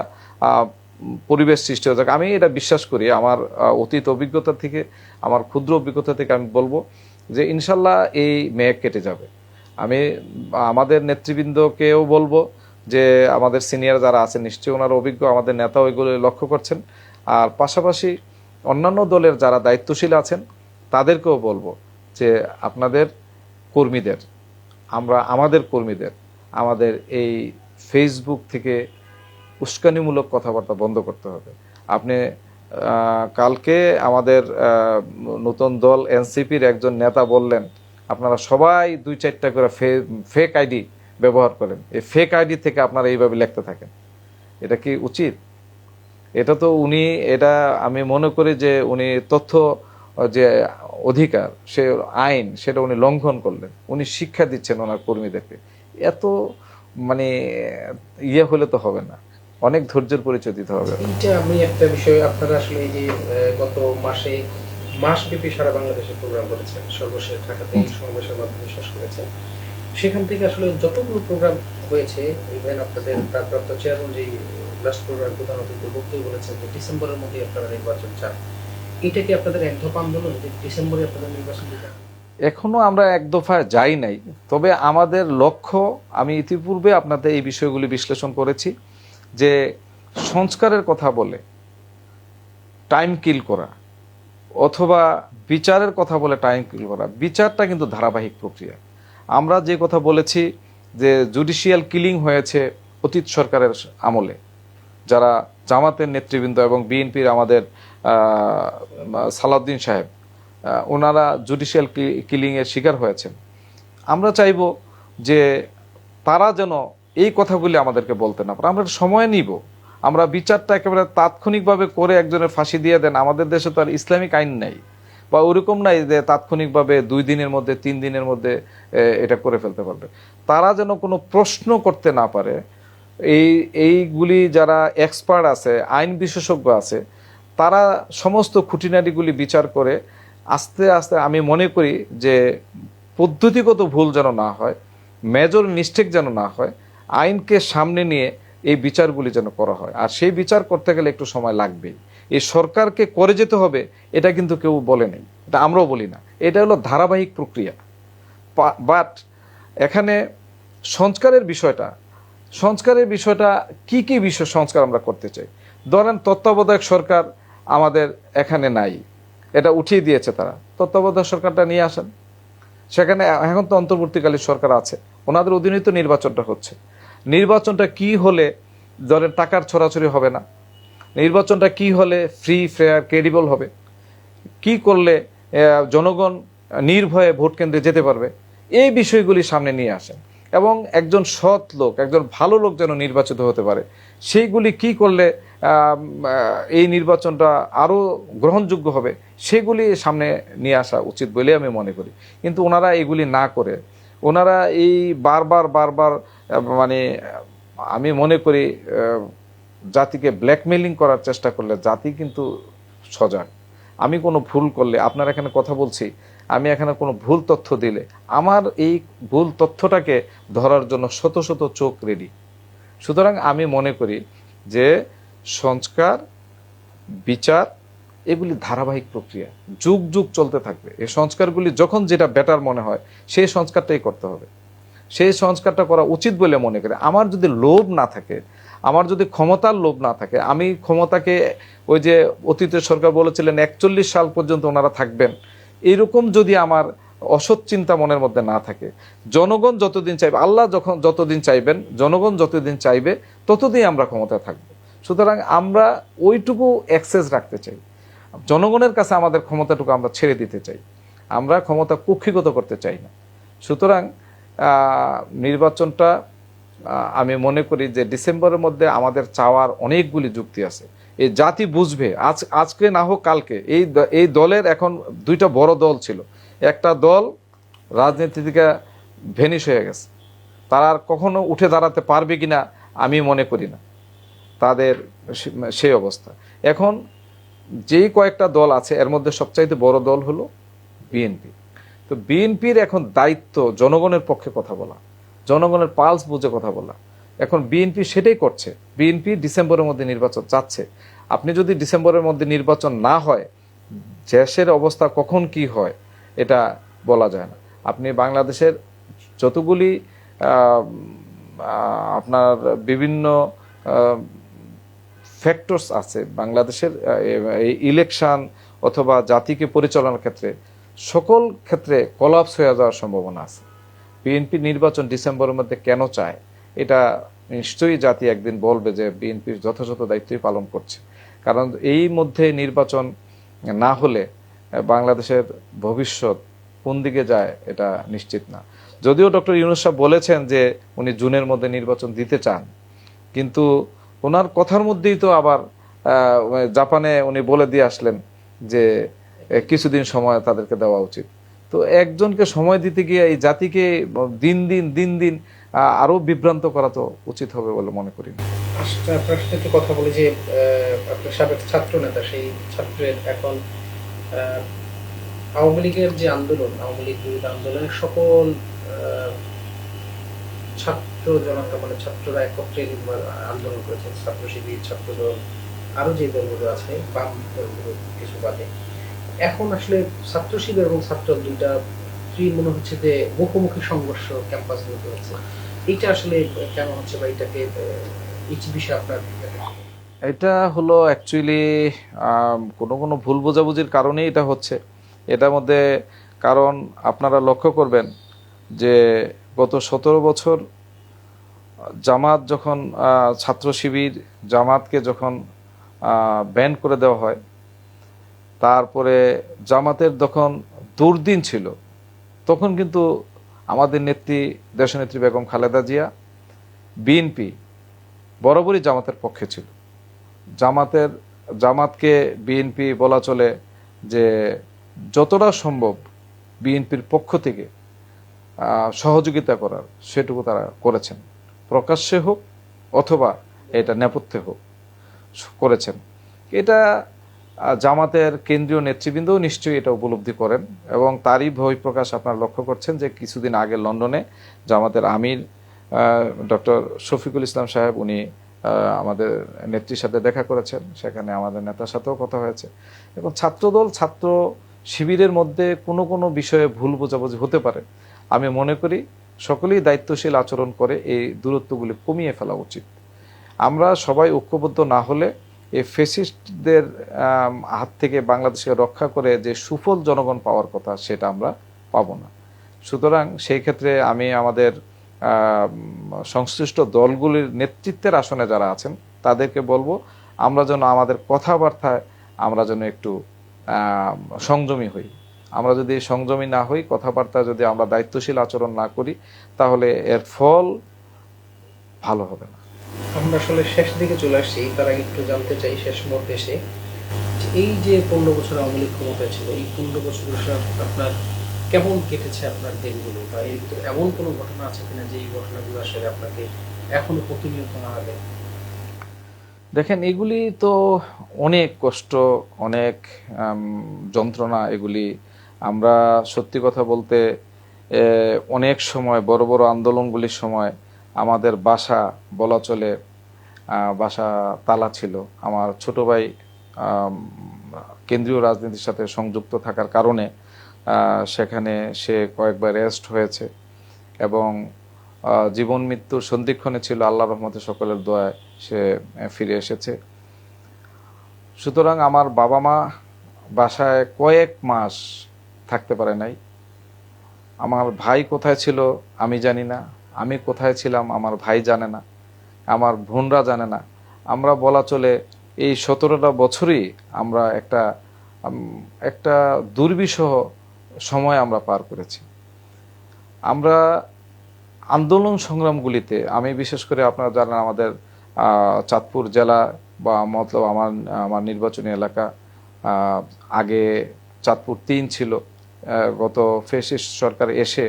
পরিবেশ সৃষ্টি হয়ে যাক। আমি এটা বিশ্বাস করি, আমার অতীত অভিজ্ঞতা থেকে, আমার ক্ষুদ্র অভিজ্ঞতা থেকে আমি বলবো যে ইনশাল্লাহ এই মেঘ কেটে যাবে। আমি আমাদের নেতৃবৃন্দকেও বলবো যে আমাদের সিনিয়র যারা আছেন নিশ্চয়ই ওনারা অভিজ্ঞ, আমাদের নেতা ওইগুলো লক্ষ্য করছেন। আর পাশাপাশি অন্যান্য দলের যারা দায়িত্বশীল আছেন তাদেরকেও বলবো যে আপনাদের কর্মীদের, আমাদের কর্মীদের আমাদের এই ফেসবুক থেকে উস্কানিমূলক কথাবার্তা বন্ধ করতে হবে। আপনি কালকে আমাদের নতুন দল এনসিপির একজন নেতা বললেন আপনারা সবাই 2-4টা করে ফেক আইডি ব্যবহার করেন, এই ফেক আইডি থেকে আপনারা এইভাবে লিখতে থাকেন, এটা কি উচিত? এটা তো এটা আমি মনে করি যে উনি তথ্য যে অধিকার, সে আইন, সেটা উনি লঙ্ঘন করলেন। উনি শিক্ষা দিচ্ছেন ওনার কর্মীদেরকে, এত মানে হলে তো হবে না, অনেক ধৈর্যের পরিচয় দিতে হবে। এইটা আমি একটা বিষয়, আপনারা আসলে এই যে গত মাসব্যাপী সারা বাংলাদেশে প্রোগ্রাম করেছেন, সর্বশেষ ঢাকাতে সমাবেশের মাধ্যমে শেষ করেছেন। সেখান থেকে আসলে যতগুলো প্রোগ্রাম হয়েছে, ইভেন আপনাদের ভারপ্রাপ্ত চেয়ারম্যান যে লাস্ট প্রোগ্রাম প্রধান অতিথি বক্তব্য বলেছেন যে ডিসেম্বরের মধ্যে আপনারা নির্বাচন চান, এটা কি আপনাদের এক দফা আন্দোলন যে ডিসেম্বরে আপনাদের নির্বাচন দিতে? এখনো আমরা এক দফায় যাই নাই, তবে আমাদের লক্ষ্য, আমি ইতিপূর্বে আপনাদের এই বিষয়গুলি বিশ্লেষণ করেছি যে সংস্কারের কথা বলে টাইম কিল করা অথবা বিচারের কথা বলে টাইম কিল করা, বিচারটা কিন্তু ধারাবাহিক প্রক্রিয়া। আমরা যে কথা বলেছি যে জুডিশিয়াল কিলিং হয়েছে অতীত সরকারের আমলে, যারা জামাতের নেতৃবৃন্দ এবং বিএনপির আমাদের সালাউদ্দিন সাহেব, ওনারা জুডিশিয়াল কিলিংয়ের শিকার হয়েছেন। আমরা চাইব যে তারা যেন এই কথাগুলি আমাদেরকে বলতে না পারে। আমরা সময় নিব, আমরা বিচারটা একেবারে তাৎক্ষণিকভাবে করে একজনের ফাঁসি দিয়ে দেন। আমাদের দেশে তো আর ইসলামিক আইন নাই বা ওরকম নাই যে তাৎক্ষণিকভাবে 2 দিনের মধ্যে 3 দিনের মধ্যে এটা করে ফেলতে পারবে। তারা যেন কোনো প্রশ্ন করতে না পারে। এইগুলি যারা এক্সপার্ট আছে, আইন বিশেষজ্ঞ আছে, তারা সমস্ত খুঁটিনাটিগুলি বিচার করে আস্তে আস্তে, আমি মনে করি যে পদ্ধতিগত ভুল যেন না হয়, মেজর মিস্টেক যেন না হয়, আইনকে সামনে নিয়ে এই বিচারগুলি যেন করা হয়। আর সেই বিচার করতে গেলে একটু সময় লাগবেই। এই সরকারকে করে যেতে হবে এটা কিন্তু কেউ বলে নেই, এটা আমরাও বলি না, এটা হলো ধারাবাহিক প্রক্রিয়া। বাট এখানে সংস্কারের বিষয়টা কি কি বিষয় সংস্কার আমরা করতে চাই। ধরেন তত্ত্বাবধায়ক সরকার আমাদের এখানে নাই, এটা উঠিয়ে দিয়েছে তারা, তত্ত্বাবধায়ক সরকারটা নিয়ে আসেন। সেখানে এখন তো অন্তর্বর্তীকালীন সরকার আছে, ওনাদের অধীনে তো নির্বাচনটা হচ্ছে। নির্বাচনটা কি হলে ধরেন টাকার ছড়াছড়ি হবে না, নির্বাচনটা কি হলে ফ্রি ফেয়ার ক্রেডিবল হবে, কি করলে জনগণ নির্ভয়ে ভোট কেন্দ্রে যেতে পারবে, এই বিষয়গুলি সামনে নিয়ে আসেন। এবং একজন সৎ লোক, একজন ভালো লোক যেন নির্বাচিত হতে পারে, সেইগুলি কি করলে এই নির্বাচনটা আরও গ্রহণযোগ্য হবে, সেগুলি সামনে নিয়ে আসা উচিত বলে আমি মনে করি। কিন্তু ওনারা এগুলি না করে, ওনারা এই বারবার মানে আমি মনে করি জাতিকে ব্ল্যাকমেইলিং করার চেষ্টা করলে জাতি কিন্তু সজাগ। আমি কোনো ভুল করলে, আপনার এখানে কথা বলছি, আমি এখানে কোনো ভুল তথ্য দিলে আমার এই ভুল তথ্যটাকে ধরার জন্য শত শত চোখ রেডি। সুতরাং আমি মনে করি যে সংস্কার, বিচার এগুলি ধারাবাহিক প্রক্রিয়া, যুগ যুগ চলতে থাকবে। এই সংস্কারগুলি যখন যেটা বেটার মনে হয় সেই সংস্কারটাই করতে হবে, সেই সংস্কারটা করা উচিত বলে মনে করি। আমার যদি লোভ না থাকে, আমার যদি ক্ষমতার লোভ না থাকে, আমি ক্ষমতাকে, ওই যে অতীতের সরকার বলেছিলেন 41 সাল পর্যন্ত ওনারা থাকবেন, এইরকম যদি আমার অসৎ চিন্তা মনের মধ্যে না থাকে, জনগণ যতদিন চাইবে, আল্লাহ যতদিন চাইবেন, জনগণ যতদিন চাইবে ততদিন আমরা ক্ষমতায় থাকবো। সুতরাং আমরা ওইটুকু অ্যাক্সেস রাখতে চাই, জনগণের কাছে আমাদের ক্ষমতাটুকু আমরা ছেড়ে দিতে চাই, আমরা ক্ষমতা কুক্ষিগত করতে চাই না। সুতরাং নির্বাচনটা আমি মনে করি যে ডিসেম্বরের মধ্যে আমাদের চাওয়ার অনেকগুলি যুক্তি আছে। এই জাতি বুঝবে, আজকে না হোক কালকে। এই দলের এখন দুইটা বড় দল ছিল, একটা দল রাজনীতি থেকে ভেনিশ হয়ে গেছে, তারা আর কখনো উঠে দাঁড়াতে পারবে কিনা আমি মনে করি না, তাদের সেই অবস্থা। এখন যেই কয়েকটা দল আছে এর মধ্যে সবচাইতে বড় দল হলো বিএনপি। তো বিএনপির এখন দায়িত্ব জনগণের পক্ষে কথা বলা, জনগণের পালস বুঝে কথা বলা। এখন বিএনপি সেটাই করছে। বিএনপি ডিসেম্বরের মধ্যে নির্বাচন চাচ্ছে। আপনি যদি ডিসেম্বরের মধ্যে নির্বাচন না হয়, দেশের অবস্থা কখন কি হয় এটা বলা যায় না। আপনি বাংলাদেশের যতগুলি আপনার বিভিন্ন ফ্যাক্টরস আছে বাংলাদেশের ইলেকশন অথবা জাতিকে পরিচালনার ক্ষেত্রে, সকল ক্ষেত্রে কলাপস হয়ে যাওয়ার সম্ভাবনা আছে। বিএনপি নির্বাচন ডিসেম্বরের মধ্যে কেন চায় এটা নিশ্চয়ই জাতি একদিন বলবে যে বিএনপির যথাযথ দায়িত্বই পালন করছে। কারণ এই মধ্যে নির্বাচন না হলে বাংলাদেশের ভবিষ্যৎ কোন দিকে যায় এটা নিশ্চিত না। যদিও ডক্টর ইউনূস সাহেব বলেছেন যে উনি জুনের মধ্যে নির্বাচন দিতে চান, কিন্তু ওনার কথার মধ্যেই তো আবার জাপানে উনি বলে দিয়ে আসলেন যে কিছুদিন সময় তাদেরকে দেওয়া উচিত। তো একজনকে সময় দিতে গিয়ে এই জাতিকে দিন দিন আরো বিভ্রান্ত করা তো উচিত হবে বলে মনে করি না। আপনার সাথে একটু কথা বলি যে আপনার সাবেক ছাত্র নেতা, সেই ছাত্রের এখন আওয়ামী লীগের যে আন্দোলন, আওয়ামী লীগ বিরোধী আন্দোলনের সকল ছাত্র জনতা, মানে ছাত্ররা একত্রে আন্দোলন করেছে, ছাত্র শিবির, ছাত্রদল, আরো যে দলগুলো আছে বাম দলগুলো কিছু বাদে, এখন আসলে ছাত্র শিবির এবং ছাত্র দুইটা মনে হচ্ছে যে মুখোমুখি সংঘর্ষ ক্যাম্পাসগুলোতে হচ্ছে। এইটা আসলে কেন হচ্ছে বা এটাকে এই বিষয়ে আপনার? এটা হলো অ্যাকচুয়ালি কোনো ভুল বোঝাবুঝির কারণেই এটা হচ্ছে। এটার মধ্যে কারণ আপনারা লক্ষ্য করবেন যে গত 17 বছর জামাত যখন ছাত্র শিবির জামাতকে যখন ব্যান করে দেওয়া হয়, তারপরে জামাতের যখন দুর্দিন ছিল, তখন কিন্তু আমাদের নেত্রী দেশনেত্রী বেগম খালেদা জিয়া, বিএনপি বরাবরই জামাতের পক্ষে ছিল। জামাতকে বিএনপি বলা চলে যে যতটা সম্ভব বিএনপির পক্ষ থেকে সহযোগিতা করার সেটুকু তারা করেছেন, প্রকাশ্যে হোক অথবা এটা নেপথ্যে হোক করেছেন। এটা জামাতের কেন্দ্রীয় নেতৃবৃন্দও নিশ্চয়ই এটা উপলব্ধি করেন এবং তারই বহিঃপ্রকাশ আপনারা লক্ষ্য করছেন যে কিছুদিন আগে লন্ডনে জামাতের আমির ডক্টর শফিকুল ইসলাম সাহেব উনি আমাদের নেত্রীর সাথে দেখা করেছেন, সেখানে আমাদের নেতার সাথেও কথা হয়েছে। এবং ছাত্রদল ছাত্র শিবিরের মধ্যে কোনো বিষয়ে ভুল বোঝাবুঝি হতে পারে, আমি মনে করি সকলেই দায়িত্বশীল আচরণ করে এই দূরত্বগুলি কমিয়ে ফেলা উচিত। আমরা সবাই ঐক্যবদ্ধ না হলে এই ফ্যাসিস্টদের হাত থেকে বাংলাদেশকে রক্ষা করে যে সুফল জনগণ পাওয়ার কথা সেটা আমরা পাবো না। সুতরাং সেই ক্ষেত্রে আমি আমাদের সংশ্লিষ্ট দলগুলির নেতৃত্বের আসনে যারা আছেন তাদেরকে বলবো আমরা যেন আমাদের কথাবার্তায় আমরা যেন একটু সংযমী হই। আমরা যদি সংযমী না হই, কথাবার্তা যদি আমরা দায়িত্বশীল আচরণ না করি, তাহলে এর ফল ভালো হবে না। আমরা আসলে শেষ দিকে চলে আসছি, তার আগে একটু জানতে চাই শেষ মুহূর্তে এসে, এই যে 15 বছর আওয়ামী লীগ ক্ষমতায় ছিল, এই 15 বছর আপনার কেমন কেটেছে আপনার দিনগুলো, বা এমন কোনো ঘটনা আছে কিনা যে এই ঘটনাগুলো আসলে আপনাকে এখনো প্রতিনিয়ত নাড়াবে? দেখেন, এগুলি তো অনেক কষ্ট, অনেক যন্ত্রণা। এগুলি আমরা সত্যি কথা বলতে অনেক সময় বড় বড় আন্দোলনগুলির সময় আমাদের বাসা বলা চলে বাসা তালা ছিল। আমার ছোট ভাই কেন্দ্রীয় রাজনীতির সাথে সংযুক্ত থাকার কারণে সেখানে সে কয়েকবার অ্যারেস্ট হয়েছে এবং জীবন মৃত্যুর সন্ধিক্ষণে ছিল। আল্লাহর রহমতে সকলের দোয়ায় সে ফিরে এসেছে। সুতরাং আমার বাবা মা বাসায় কয়েক মাস থাকতে পারে নাই আমার ভাই কোথায় ছিল আমি জানি না, আমি কোথায় ছিলাম আমার ভাই জানে না, আমার বোনরা জানে না। আমরা বলা চলে এই 17টা বছরই আমরা একটা দুর্বিষহ সময় আমরা পার করেছি। আমরা আন্দোলন সংগ্রামগুলিতে, আমি বিশেষ করে আপনারা জানেন আমাদের চাঁদপুর জেলা বা মতলব আমার আমার নির্বাচনী এলাকা, আগে চাঁদপুর 3 ছিল, গত ফ্যাসিস্ট সরকার এসে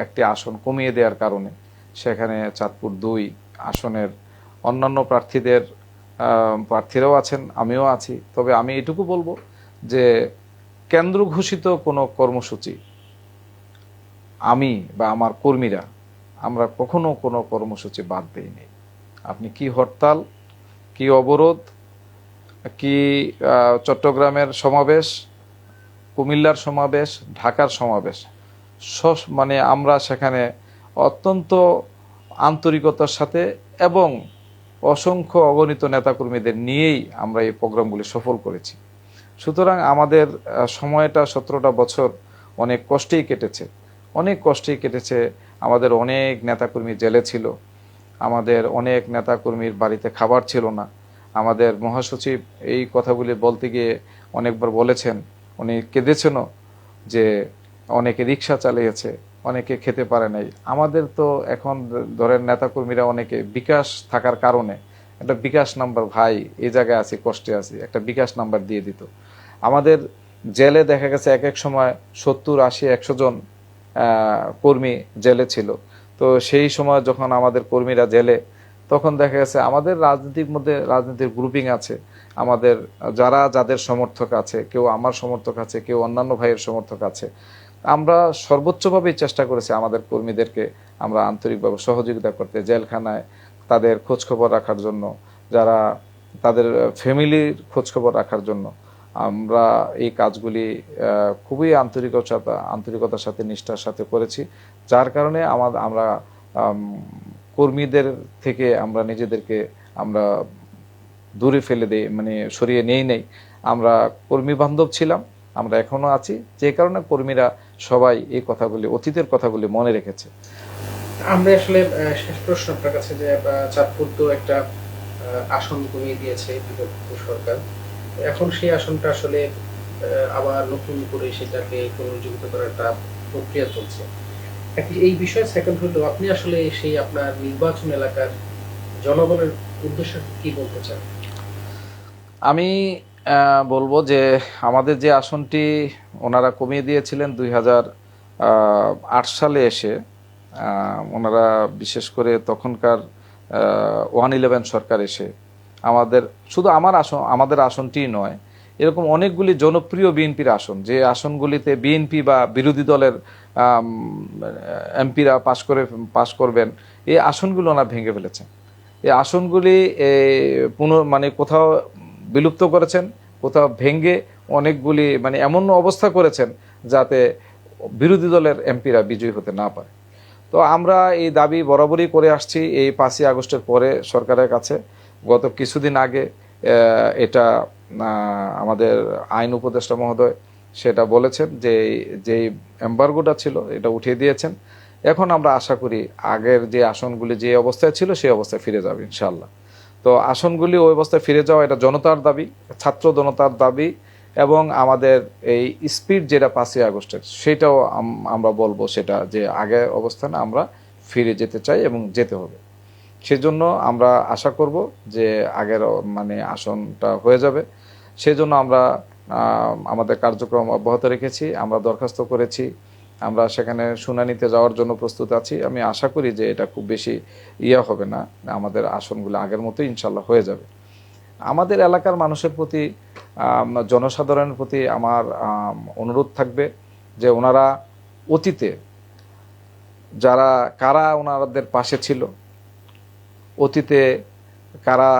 একটি আসন কমিয়ে দেওয়ার কারণে সেখানে চাঁদপুর 2 আসনের অন্যান্য প্রার্থীরাও আছেন, আমিও আছি। তবে আমি এটুকু বলবো যে কেন্দ্র ঘোষিত কোনো কর্মসূচি আমি বা আমার কর্মীরা আমরা কখনো কোনো কর্মসূচি বাদ দেইনি। আপনি কি হরতাল, কি অবরোধ, কি চট্টগ্রামের সমাবেশ, কুমিল্লার সমাবেশ, ঢাকার সমাবেশ, মানে আমরা সেখানে অত্যন্ত আন্তরিকতার সাথে এবং অসংখ্য অগণিত নেতাকর্মীদের নিয়েই আমরা এই প্রোগ্রামগুলি সফল করেছি। সুতরাং আমাদের সময়টা 17টা বছর অনেক কষ্টেই কেটেছে, অনেক কষ্টেই কেটেছে। আমাদের অনেক নেতাকর্মী জেলে ছিল, আমাদের অনেক নেতাকর্মীর বাড়িতে খাবার ছিল না। আমাদের মহাসচিব এই কথাগুলি বলতে গিয়ে অনেকবার বলেছেন, উনি কেঁদেছেনও, যে অনেকে রিক্সা চালিয়েছে, অনেকে খেতে পারে নাই। আমাদের তো এখন ধরেন নেতাকর্মীরা অনেকে বিকাশ থাকার কারণে একটা বিকাশ নাম্বার, ভাই এই জায়গায় আছি, কষ্টে আছি, একটা বিকাশ নাম্বার দিয়ে দিত। আমাদের জেলে দেখা গেছে এক এক সময় 70, 80, 100 জন কর্মী জেলে ছিল। তো সেই সময় যখন আমাদের কর্মীরা জেলে, তখন দেখা গেছে আমাদের রাজনীতির গ্রুপিং আছে, আমাদের যাদের সমর্থক আছে, কেউ আমার সমর্থক আছে, কেউ অন্যান্য ভাইয়ের সমর্থক আছে। আমরা সর্বোচ্চভাবেই চেষ্টা করেছি আমাদের কর্মীদেরকে আমরা আন্তরিকভাবে সহযোগিতা করতে, জেলখানায় তাদের খোঁজখবর রাখার জন্য, যারা তাদের ফ্যামিলির খোঁজখবর রাখার জন্য আমরা এই কাজগুলি খুবই আন্তরিকতার সাথে, নিষ্ঠার সাথে করেছি। যার কারণে আমরা কর্মীদের থেকে আমরা নিজেদেরকে আমরা দূরে ফেলে দেই, মানে সরিয়ে নেই। আমরা কর্মী বান্ধব ছিলাম, আমরা এখনো আছি, যে কারণে কর্মীরা সবাই এই কথাগুলি, অতীতের কথাগুলি মনে রেখেছে। আমরা আসলে শেষ প্রশ্ন আপনার কাছে, যে চাঁদপুর তো একটা আসন কমিয়ে দিয়েছে বিগত সরকার, এখন সেই আসনটা আসলে আবার নতুন করে সেটাকে পুনরুজ্জীবিত করার একটা প্রক্রিয়া চলছে। এই বিষয়ে সেকেন্ড হলো, আপনি আসলে সেই আপনার নির্বাচন এলাকার জনগণের উদ্দেশ্যে কি বলতে চান? আমি বলবো যে আমাদের যে আসনটি ওনারা কমিয়ে দিয়েছিলেন 2008 সালে এসে, ওনারা বিশেষ করে তখনকার 111 সরকার এসে শুধু আমাদের আসনটিই নয়, এরকম অনেকগুলি জনপ্রিয় বিএনপির আসন, যে আসনগুলিতে বিএনপি বা বিরোধী দলের এমপিরা পাশ করবেন, এই আসনগুলো ওনারা ভেঙে ফেলেছেন। এই আসনগুলি মানে কোথাও বিলুপ্ত করেছেন, কোথাও ভেঙে অনেকগুলি মানে এমন অবস্থা করেছেন যাতে বিরোধী দলের এমপিরা বিজয়ী হতে না পারে। তো আমরা এই দাবি বরাবরই করে আসছি এই 5ই আগস্টের পরে সরকারের কাছে। গত কিছুদিন আগে এটা আমাদের আইন উপদেষ্টা মহোদয় সেটা বলেছেন যে যেই এম্বার্গোটা ছিল এটা উঠিয়ে দিয়েছেন। এখন আমরা আশা করি আগের যে আসনগুলি যে অবস্থায় ছিল সেই অবস্থায় ফিরে যাবে ইনশাআল্লাহ। তো আসনগুলি ওই অবস্থায় ফিরে যাওয়া, এটা জনতার দাবি, ছাত্র জনতার দাবি, এবং আমাদের এই স্পিড যেটা 5ই আগস্টের, সেটাও আমরা বলবো সেটা যে আগের অবস্থানে আমরা ফিরে যেতে চাই এবং যেতে হবে। সেজন্য আমরা আশা করব যে আগের মানে আসনটা হয়ে যাবে। সেজন্য আমরা আমাদের কার্যক্রম অব্যাহত রেখেছি, আমরা দরখাস্ত করেছি, আমরা সেখানে শুনানিতে যাওয়ার জন্য প্রস্তুত আছি। আমি আশা করি যে এটা খুব বেশি হবে না, আমাদের আসনগুলো আগের মতোই ইনশাল্লাহ হয়ে যাবে। আমাদের এলাকার মানুষের প্রতি, জনসাধারণের প্রতি আমার অনুরোধ থাকবে যে ওনারা অতীতে কারা ওনাদের পাশে ছিল, অতীতে কারা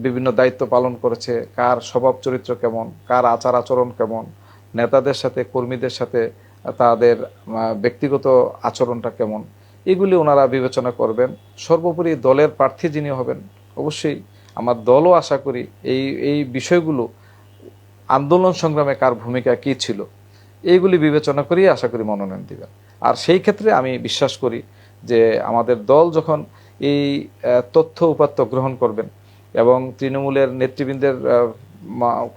বিভিন্ন দায়িত্ব পালন করেছে, কার স্বভাব চরিত্র কেমন, কার আচার আচরণ কেমন, নেতাদের সাথে কর্মীদের সাথে তাদের ব্যক্তিগত আচরণটা কেমন, এগুলি ওনারা বিবেচনা করবেন। সর্বোপরি দলের প্রার্থী যিনি হবেন, অবশ্যই আমার দলও আশা করি এই বিষয়গুলো, আন্দোলন সংগ্রামে কার ভূমিকা কী ছিল, এইগুলি বিবেচনা করেই আশা করি মনোনয়ন দিবেন। আর সেই ক্ষেত্রে আমি বিশ্বাস করি যে আমাদের দল যখন এই তথ্য উপাত্ত গ্রহণ করবেন এবং তৃণমূলের নেতৃবৃন্দের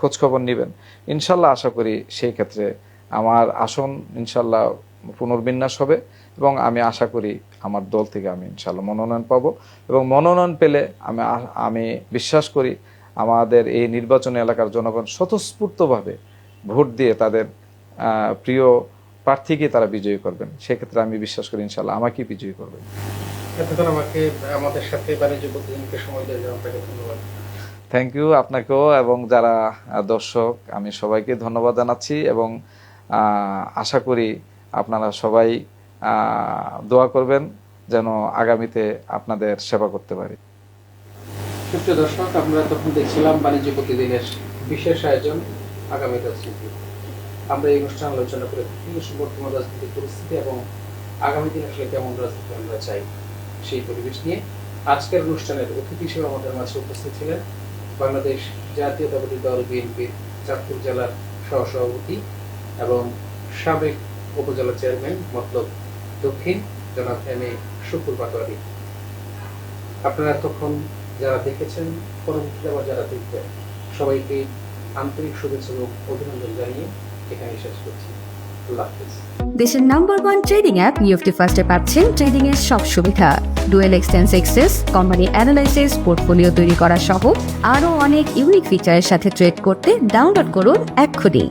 খোঁজখবর নেবেন, ইনশাল্লাহ আশা করি সেই ক্ষেত্রে আমার আসন ইনশাল্লাহ পুনর্বিন্যাস হবে এবং আমি আশা করি আমার দল থেকে আমি ইনশাল্লাহ মনোনয়ন পাব এবং মনোনয়ন পেলে আমি বিশ্বাস করি আমাদের এই নির্বাচনী এলাকার জনগণ স্বতঃস্ফূর্তভাবে ভোট দিয়ে তাদের প্রিয় প্রার্থীকে তারা বিজয়ী করবেন। সেক্ষেত্রে আমি বিশ্বাস করি ইনশাল্লাহ আমাকেই বিজয়ী করবেন। এতক্ষণ আমাদের সাথে বাণিজ্য প্রতিদিনকে সময় দেওয়ার জন্য আপনাকে ধন্যবাদ। থ্যাংক ইউ আপনাকেও এবং যারা দর্শক আমি সবাইকে ধন্যবাদ জানাচ্ছি এবং আশা করি আপনারা সবাই দোয়া করবেন যেন আগামীতে আপনাদের সেবা করতে পারি। সুপ্রিয় দর্শক, আমরা তখন দেখছিলাম বাণিজ্য প্রতিদিনের বিশেষ আয়োজন আগামী রাজনীতি। আমরা এই অনুষ্ঠান আলোচনা করে থাকি বর্তমান রাজনৈতিক পরিস্থিতি এবং আগামী দিনে আসলে কেমন রাজনীতি আমরা চাই সেই পরিবেশ নিয়ে। আজকের অনুষ্ঠানের অতিথি হিসেবে আমাদের মাঝে উপস্থিত ছিলেন বাংলাদেশ জাতীয়তাবাদী দল বিএনপির চাঁদপুর জেলার সহসভাপতি এবং সাবেক উপজেলা চেয়ারম্যান মতলব দক্ষিণ জনাব এম এ শুকুর পাটোয়ারি। আপনারা এতক্ষণ যারা দেখেছেন, পরবর্তীতে আবার যারা দেখবেন, সবাইকে আন্তরিক শুভেচ্ছা ও অভিনন্দন জানিয়ে এখানে শেষ করছি। আল্লাহ হাফেজ। দেশের #1 ট্রেডিং অ্যাপ নিফটি ফার্স্টে পাচ্ছেন ট্রেডিং এর সব সুবিধা, dual exchange access, company analysis, portfolio তৈরি করা সহ আরও অনেক ইউনিক ফিচারের সাথে ট্রেড করতে ডাউনলোড করুন এক্ষুনি।